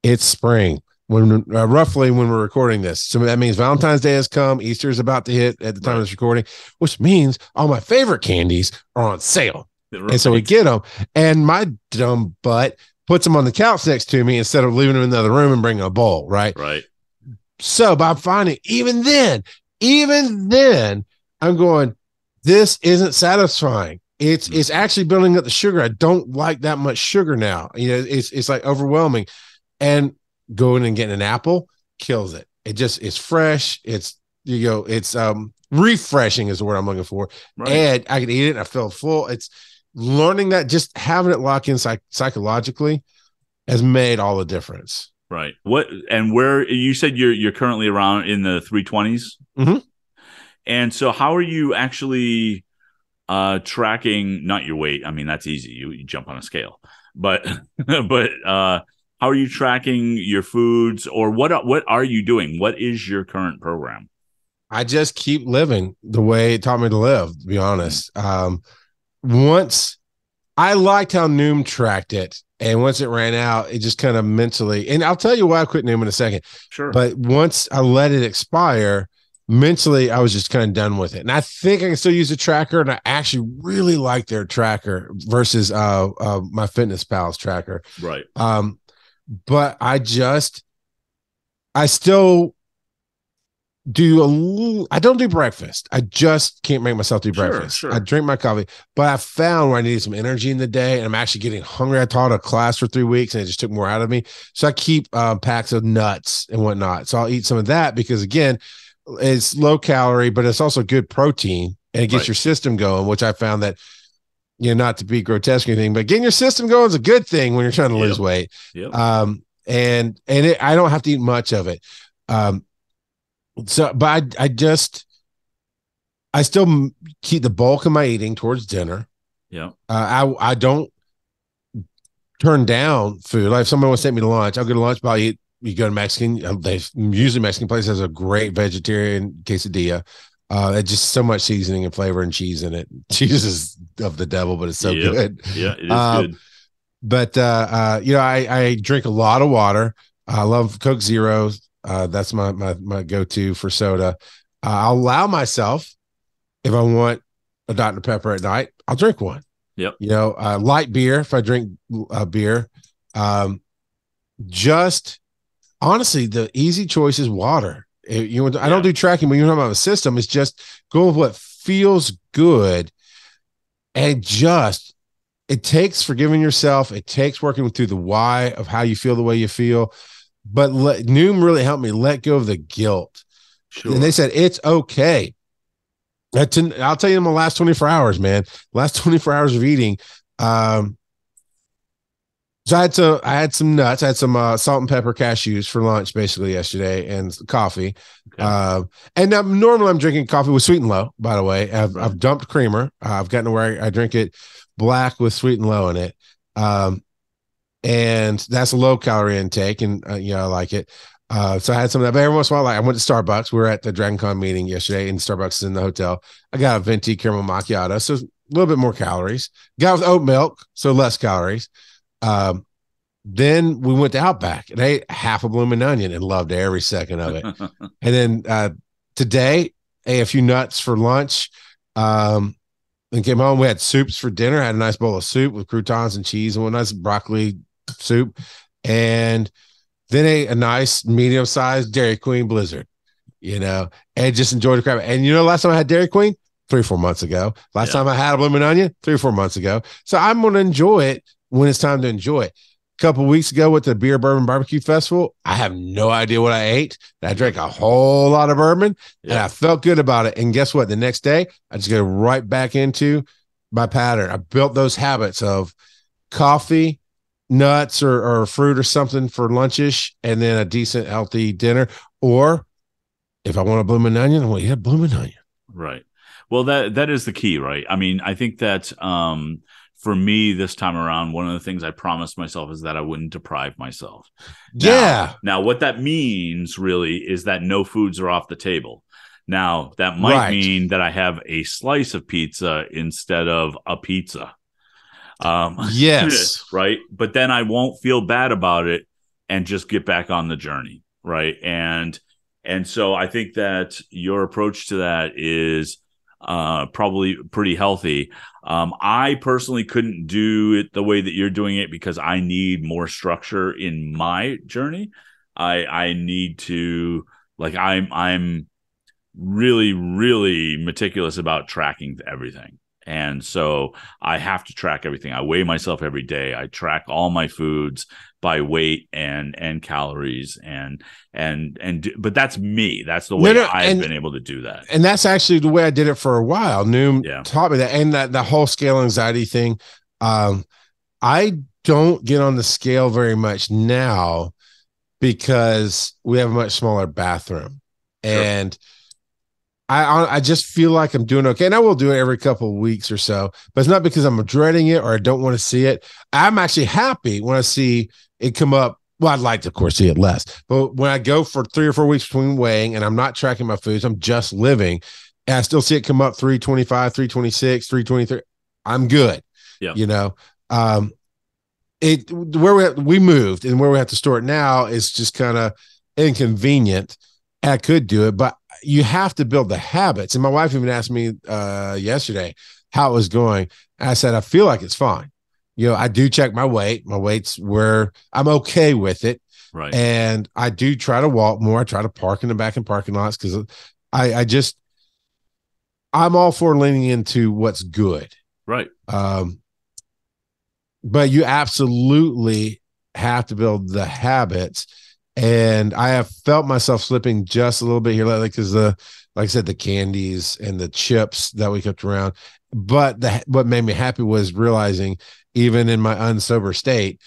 it's spring when roughly when we're recording this. So that means Valentine's Day has come, Easter is about to hit at the time of this recording, which means all my favorite candies are on sale. And so we get them, and my dumb butt puts them on the couch next to me instead of leaving them in the other room and bringing a bowl, right? Right. So, but I'm finding even then, I'm going, this isn't satisfying. It's actually building up the sugar. I don't like that much sugar now. It's like overwhelming. And going and getting an apple kills it. It's fresh. It's refreshing is the word I'm looking for. Right. And I can eat it and I feel full. It's learning that just having it lock in psychologically has made all the difference. Right. What and where you said you're currently around in the 320s. Mm-hmm. And so how are you actually tracking not your weight? I mean, that's easy. You jump on a scale. But how are you tracking your foods, or what are you doing? What is your current program? I just keep living the way it taught me to live, to be honest. Once I liked how Noom tracked it, and once it ran out, it just kind of mentally, and I'll tell you why I quit Noom in a second. Sure. But once I let it expire, mentally, I was just kind of done with it. And I think I can still use the tracker, and I actually really like their tracker versus my Fitness Pal's tracker. Right. But I still I don't do breakfast. I just can't make myself do breakfast. Sure. I drink my coffee, but I found where I needed some energy in the day, and I'm actually getting hungry. I taught a class for 3 weeks, and it just took more out of me. So I keep packs of nuts and whatnot. So I'll eat some of that because, again, it's low calorie, but it's also good protein, and it gets your system going, which I found that, not to be grotesque or anything, but getting your system going is a good thing when you're trying to lose weight. Yep. I don't have to eat much of it. So, but I still keep the bulk of my eating towards dinner. Yeah. I don't turn down food. Like if someone wants to take me to lunch, I'll go to lunch, but I'll eat. You go to Mexican, usually Mexican place has a great vegetarian quesadilla. It's just so much seasoning and flavor and cheese in it. Cheese is of the devil, but it's so Yep. good. Yeah, it is good. But I drink a lot of water. I love Coke Zeros. That's my go-to for soda. I'll allow myself, if I want a Dr. Pepper at night, I'll drink one. Yep. Light beer if I drink beer. Just honestly, the easy choice is water. I don't do tracking when you're talking about a system. It's just go with what feels good, and just it takes forgiving yourself. It takes working through the why of how you feel the way you feel. But Noom really helped me let go of the guilt. Sure. And they said it's okay. I'll tell you in the last 24 hours, man. Last 24 hours of eating. So I had some nuts. I had some salt and pepper cashews for lunch basically yesterday, and coffee. Okay. And normally I'm drinking coffee with sweet and low. By the way, I've dumped creamer. I've gotten to where I drink it black with sweet and low in it. And that's a low calorie intake, and I like it. So I had some of that. But every once in a while, I went to Starbucks. We were at the DragonCon meeting yesterday, and Starbucks is in the hotel. I got a venti caramel macchiato, so a little bit more calories. Got with oat milk, so less calories. Then we went to Outback and ate half a blooming onion and loved every second of it. And then today, ate a few nuts for lunch. And came home. We had soups for dinner. Had a nice bowl of soup with croutons and cheese and one nice broccoli soup. And then ate a nice medium-sized Dairy Queen Blizzard, and just enjoyed the crap. And last time I had Dairy Queen, 3 or 4 months ago. Last time I had a blooming onion, 3 or 4 months ago. So I'm going to enjoy it when it's time to enjoy it. A couple of weeks ago with the Beer Bourbon Barbecue Festival, I have no idea what I ate. I drank a whole lot of bourbon, and I felt good about it. And guess what? The next day, I just go right back into my pattern. I built those habits of coffee, nuts or fruit or something for lunchish, and then a decent, healthy dinner. Or if I want a blooming onion, well, yeah, blooming onion. Right. Well, that is the key, right? I mean, I think that for me this time around, one of the things I promised myself is that I wouldn't deprive myself. Now, what that means really is that no foods are off the table. Now, that might mean that I have a slice of pizza instead of a pizza. Yes. Right. But then I won't feel bad about it and just get back on the journey. Right. And so I think that your approach to that is probably pretty healthy. I personally couldn't do it the way that you're doing it because I need more structure in my journey. I need to I'm really, really meticulous about tracking everything. And so I have to track everything. I weigh myself every day. I track all my foods by weight and calories but that's me. That's the way I've been able to do that. And that's actually the way I did it for a while. Noom taught me that, and that the whole scale anxiety thing. I don't get on the scale very much now because we have a much smaller bathroom. Sure. And I just feel like I'm doing okay. And I will do it every couple of weeks or so, but it's not because I'm dreading it or I don't want to see it. I'm actually happy when I see it come up. Well, I'd like to, of course, see it less. But when I go for 3 or 4 weeks between weighing and I'm not tracking my foods, I'm just living, and I still see it come up 325, 326, 323, I'm good. Yeah. Where we moved and where we have to store it now is just kind of inconvenient. I could do it, but you have to build the habits. And my wife even asked me yesterday how it was going. And I said, I feel like it's fine. I do check my weight. My weight's where I'm okay with it. Right. And I do try to walk more. I try to park in the back in parking lots because I'm all for leaning into what's good. Right. But you absolutely have to build the habits. And I have felt myself slipping just a little bit here lately because like I said, the candies and the chips that we kept around. But what made me happy was realizing, even in my unsober state,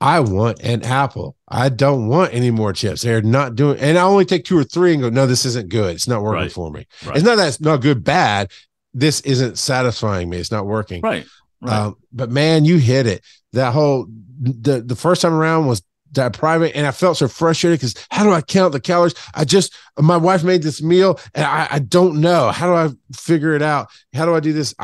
I want an apple. I don't want any more chips. They're not doing, and I only take 2 or 3 and go, no, this isn't good. It's not working for me. Right. It's not that it's not good, bad. This isn't satisfying me. It's not working. Right. But man, you hit it. That whole, the first time around was that private, and I felt so frustrated because how do I count the calories? My wife made this meal and I don't know. How do I figure it out? How do I do this?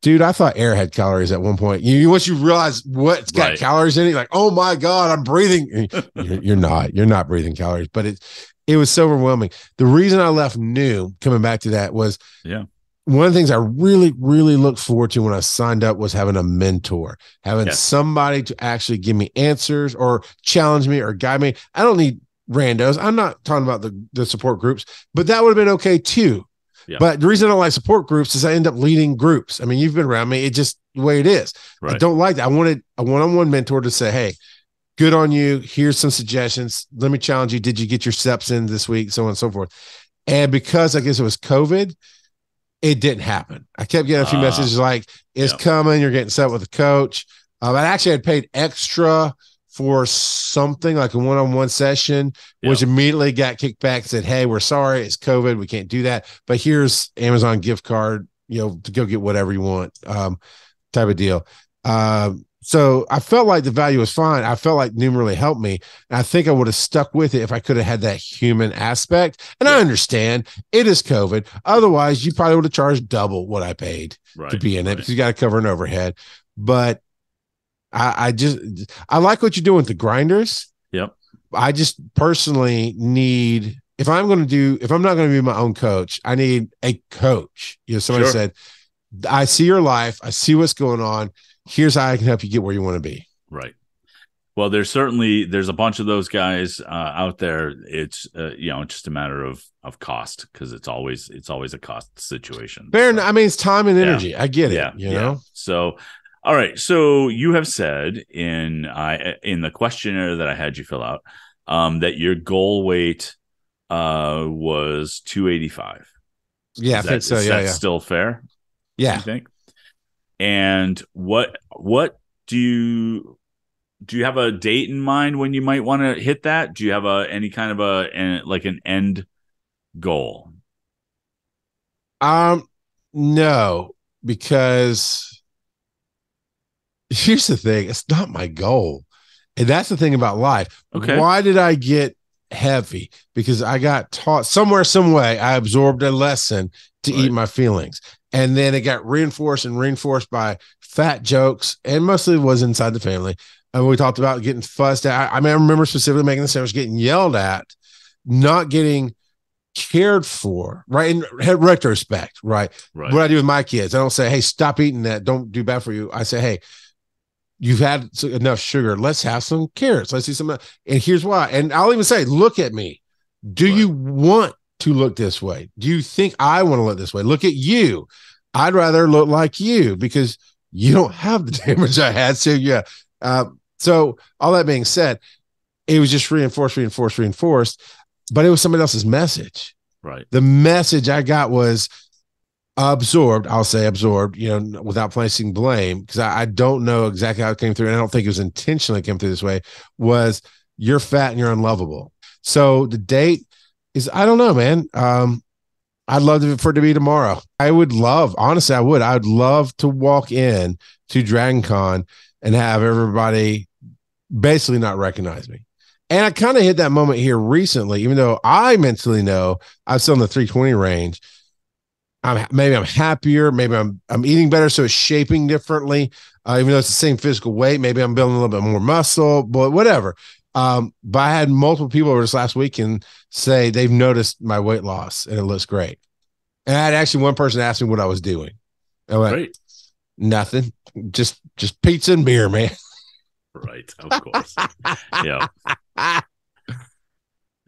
Dude, I thought air had calories at one point. Once you realize what's got Right. calories in it, you're like, oh my God, I'm breathing. You're not breathing calories, but it was so overwhelming. The reason I left new, coming back to that, was Yeah. one of the things I really, really looked forward to when I signed up was having a mentor, having Yes. somebody to actually give me answers or challenge me or guide me. I don't need randos. I'm not talking about the support groups, but that would have been okay too. Yeah. But the reason I don't like support groups is I end up leading groups. I mean, you've been around me. It's just the way it is. Right. I don't like that. I wanted a one-on-one mentor to say, hey, good on you. Here's some suggestions. Let me challenge you. Did you get your steps in this week? So on and so forth. And because I guess it was COVID, it didn't happen. I kept getting a few messages like, it's coming. You're getting set with a coach. I actually had paid extra for something like a one-on-one session, which immediately got kicked back and said, hey, we're sorry. It's COVID. We can't do that. But here's Amazon gift card, to go get whatever you want, type of deal. So I felt like the value was fine. I felt like Noom really helped me. And I think I would have stuck with it if I could have had that human aspect. And I understand it is COVID. Otherwise, you probably would have charged double what I paid to be in it because you got to cover an overhead. But I like what you're doing with the grinders. Yep. I just personally need, if I'm not going to be my own coach, I need a coach. Somebody said, I see your life. I see what's going on. Here's how I can help you get where you want to be. Right. Well, there's a bunch of those guys out there. It's just a matter of cost, because it's always a cost situation. Fair enough. I mean, it's time and energy. I get it. know. So, all right. So you have said in the questionnaire that I had you fill out that your goal weight was 285. Yeah, I think so. Is that still fair? Yeah. You think? And what do you have a date in mind when you might want to hit that? Do you have any kind of an end goal? No, because here's the thing. It's not my goal. And that's the thing about life. Okay. Why did I get heavy? Because I got taught somewhere, some way, I absorbed a lesson to eat my feelings. And then it got reinforced by fat jokes, and mostly it was inside the family. And we talked about getting fussed at. I mean, I remember specifically making the sandwich, getting yelled at, not getting cared for, right? In retrospect, right? What I do with my kids, I don't say, hey, stop eating that. Don't do bad for you. I say, hey, you've had enough sugar. Let's have some carrots. Let's see some. And here's why. And I'll even say, look at me. Do you want to look this way? Do you think I want to look this way? Look at you. I'd rather look like you because you don't have the damage I had. So yeah. So all that being said, it was just reinforced, but it was somebody else's message. Right. The message I got was absorbed. I'll say absorbed, without placing blame, because I don't know exactly how it came through. And I don't think it was intentionally came through this way, was you're fat and you're unlovable. So the date is, I don't know, man. I'd love for it to be tomorrow. I would love to walk in to Dragon Con and have everybody basically not recognize me. And I kind of hit that moment here recently, even though I mentally know I'm still in the 320 range. Maybe I'm happier. Maybe I'm eating better. So it's shaping differently. Even though it's the same physical weight, maybe I'm building a little bit more muscle, but whatever. But I had multiple people over this last weekend say they've noticed my weight loss and it looks great. And I had actually one person ask me what I was doing. I went, great. Nothing. Just pizza and beer, man. Right. Of course. Yeah.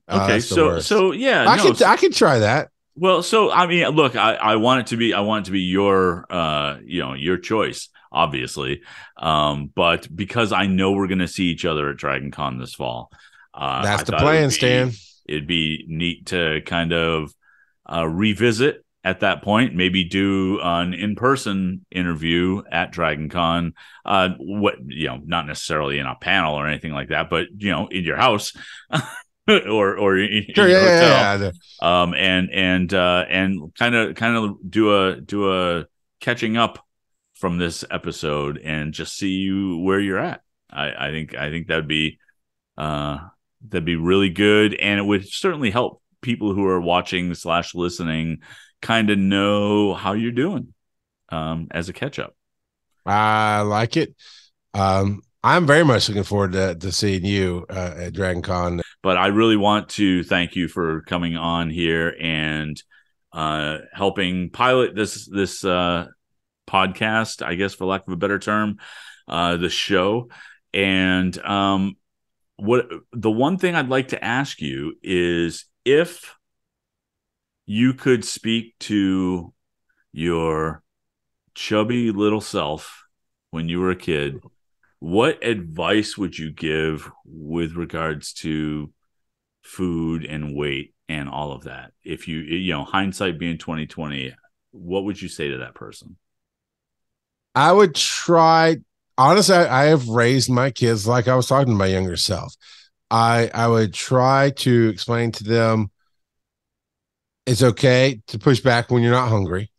Okay. So yeah, I could try that. Well, so I mean, look, I want it to be your your choice, obviously. But because I know we're going to see each other at Dragon Con this fall, that's the plan, Stan. It'd be neat to kind of revisit at that point, maybe do an in-person interview at Dragon Con. Not necessarily in a panel or anything like that, but in your house. or in your hotel. And kind of do a catching up from this episode and just see you where you're at. I think that'd be really good, and it would certainly help people who are watching / listening kind of know how you're doing. as a catch-up. I like it. I'm very much looking forward to seeing you at Dragon Con. But I really want to thank you for coming on here and helping pilot this podcast, I guess, for lack of a better term, the show. And what the one thing I'd like to ask you is if you could speak to your chubby little self when you were a kid, what advice would you give with regards to food and weight and all of that? If hindsight being 2020, what would you say to that person? I would try. Honestly, I have raised my kids like I was talking to my younger self. I would try to explain to them it's okay to push back when you're not hungry.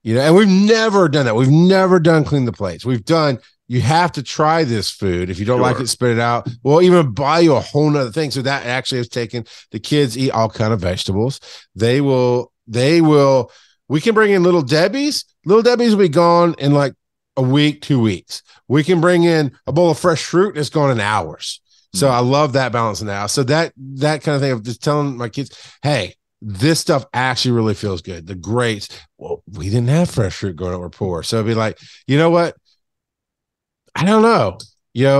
And we've never done that. We've never done clean the plates. We've done, you have to try this food. If you don't like it, spit it out. We'll even buy you a whole nother thing. So that actually has taken, the kids eat all kind of vegetables. They will, we can bring in Little Debbie's. Little Debbie's will be gone in like a week, 2 weeks. We can bring in a bowl of fresh fruit. It's gone in hours. So I love that balance now. So that kind of thing of just telling my kids, hey, this stuff actually really feels good. The grapes, well, we didn't have fresh fruit growing up, we're poor. So it'd be like, you know what? I don't know.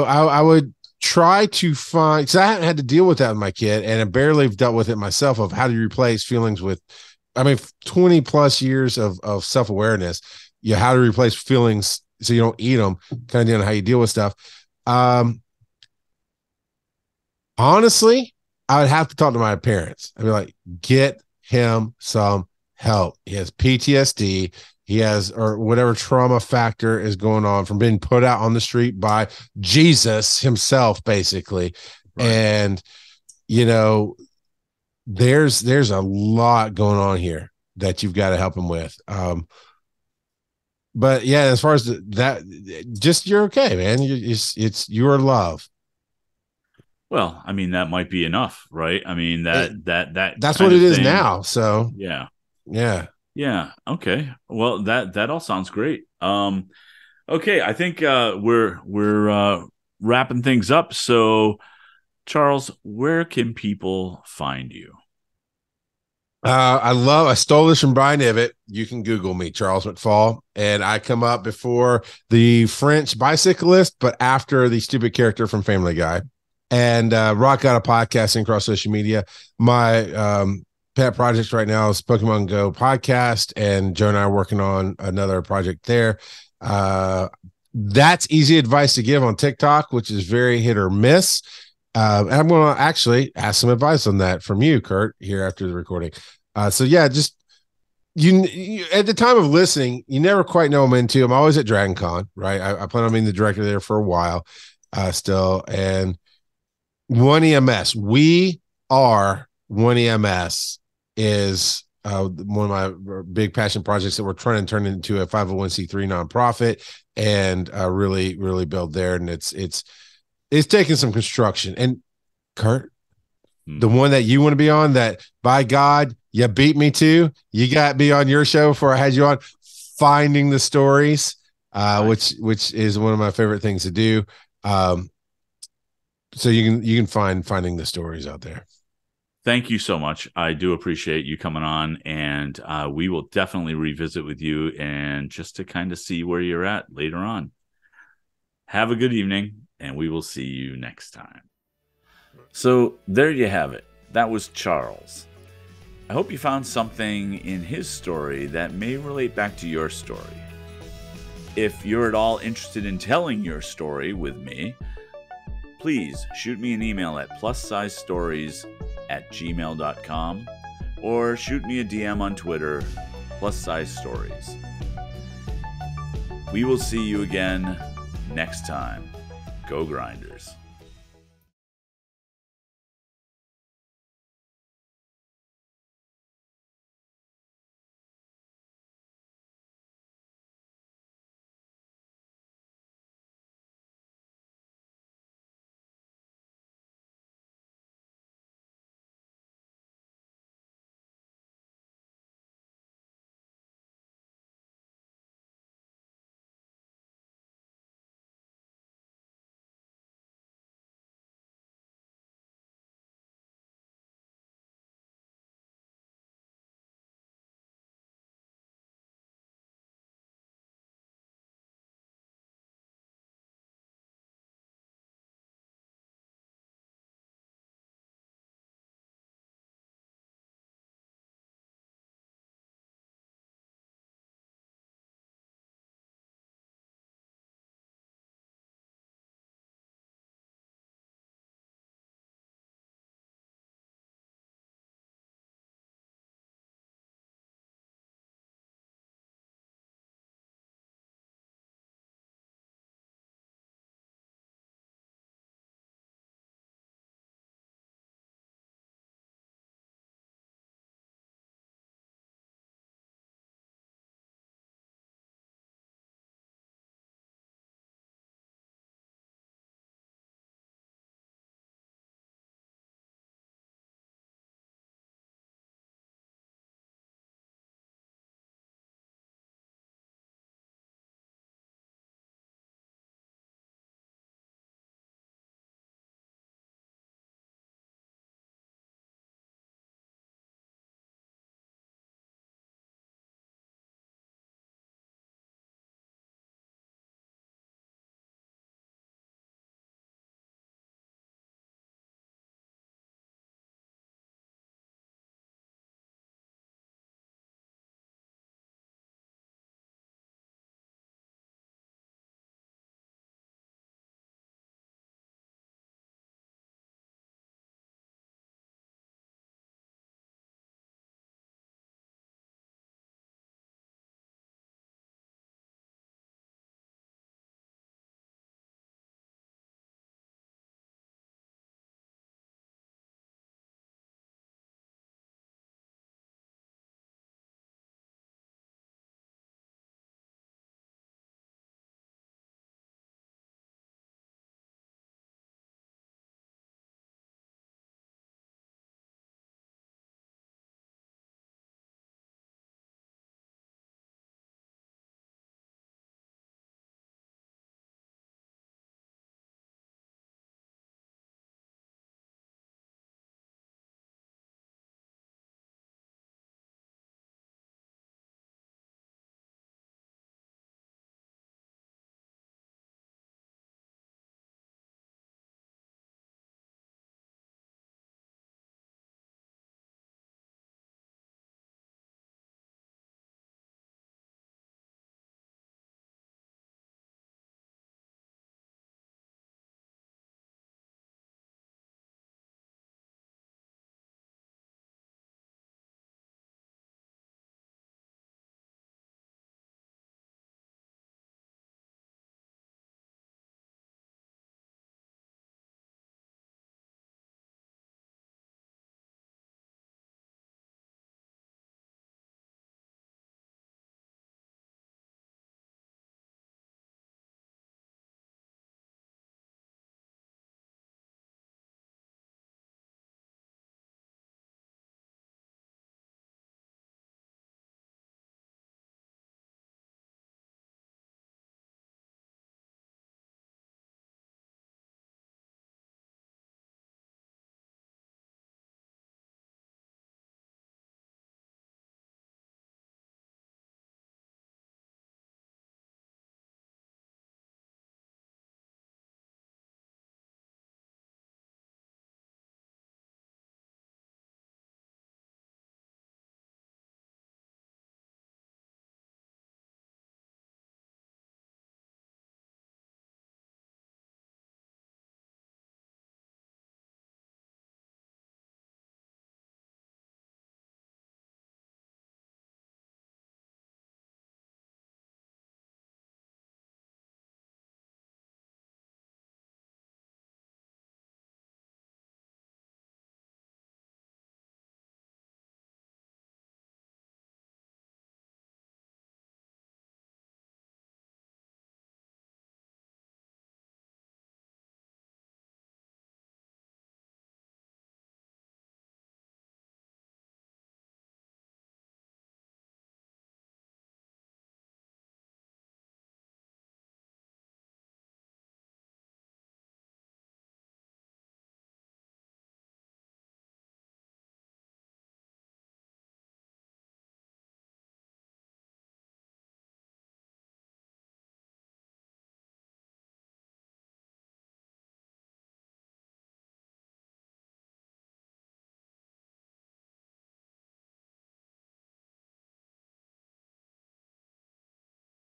I would try to find, because I haven't had to deal with that with my kid, and I barely have dealt with it myself of how to replace feelings with, 20 plus years of self-awareness, how to replace feelings so you don't eat them, kind of dealing how you deal with stuff. Honestly, I would have to talk to my parents. I'd be like, get him some help. He has PTSD. He has, or whatever trauma factor is going on from being put out on the street by Jesus himself, basically. Right. And, there's a lot going on here that you've got to help him with. But yeah, as far as that, just, you're okay, man. It's your love. Well, that might be enough, right? That's what it is now. So yeah. Okay. Well, that all sounds great. Okay. I think we're wrapping things up. So, Charles, where can people find you? I stole this from Brian Ibbott. You can Google me, Charles McFall, and I come up before the French bicyclist, but after the stupid character from Family Guy. And rock out a podcasting across social media. My pet project right now is Pokemon Go podcast, and Joe and I are working on another project there. That's easy advice to give on TikTok, which is very hit or miss. And I'm going to actually ask some advice on that from you, Kurt, here after the recording. So yeah, just you at the time of listening, you never quite know I'm into. I'm always at Dragon Con, right? I plan on being the director there for a while still, and One EMS. We are One EMS is one of my big passion projects that we're trying to turn into a 501c3 nonprofit and really, really build there. And it's taking some construction. And Kurt, the one that you want to be on, that by God, you beat me to, you got to be on your show before I had you on, Finding the Stories, nice. which is one of my favorite things to do. So you can find Finding the Stories out there. Thank you so much. I do appreciate you coming on, and we will definitely revisit with you and just to kind of see where you're at later on. Have a good evening, and we will see you next time. So there you have it. That was Charles. I hope you found something in his story that may relate back to your story. If you're at all interested in telling your story with me, please shoot me an email at plussizestories@gmail.com or shoot me a DM on Twitter, +sizestories. We will see you again next time. Go Grinders.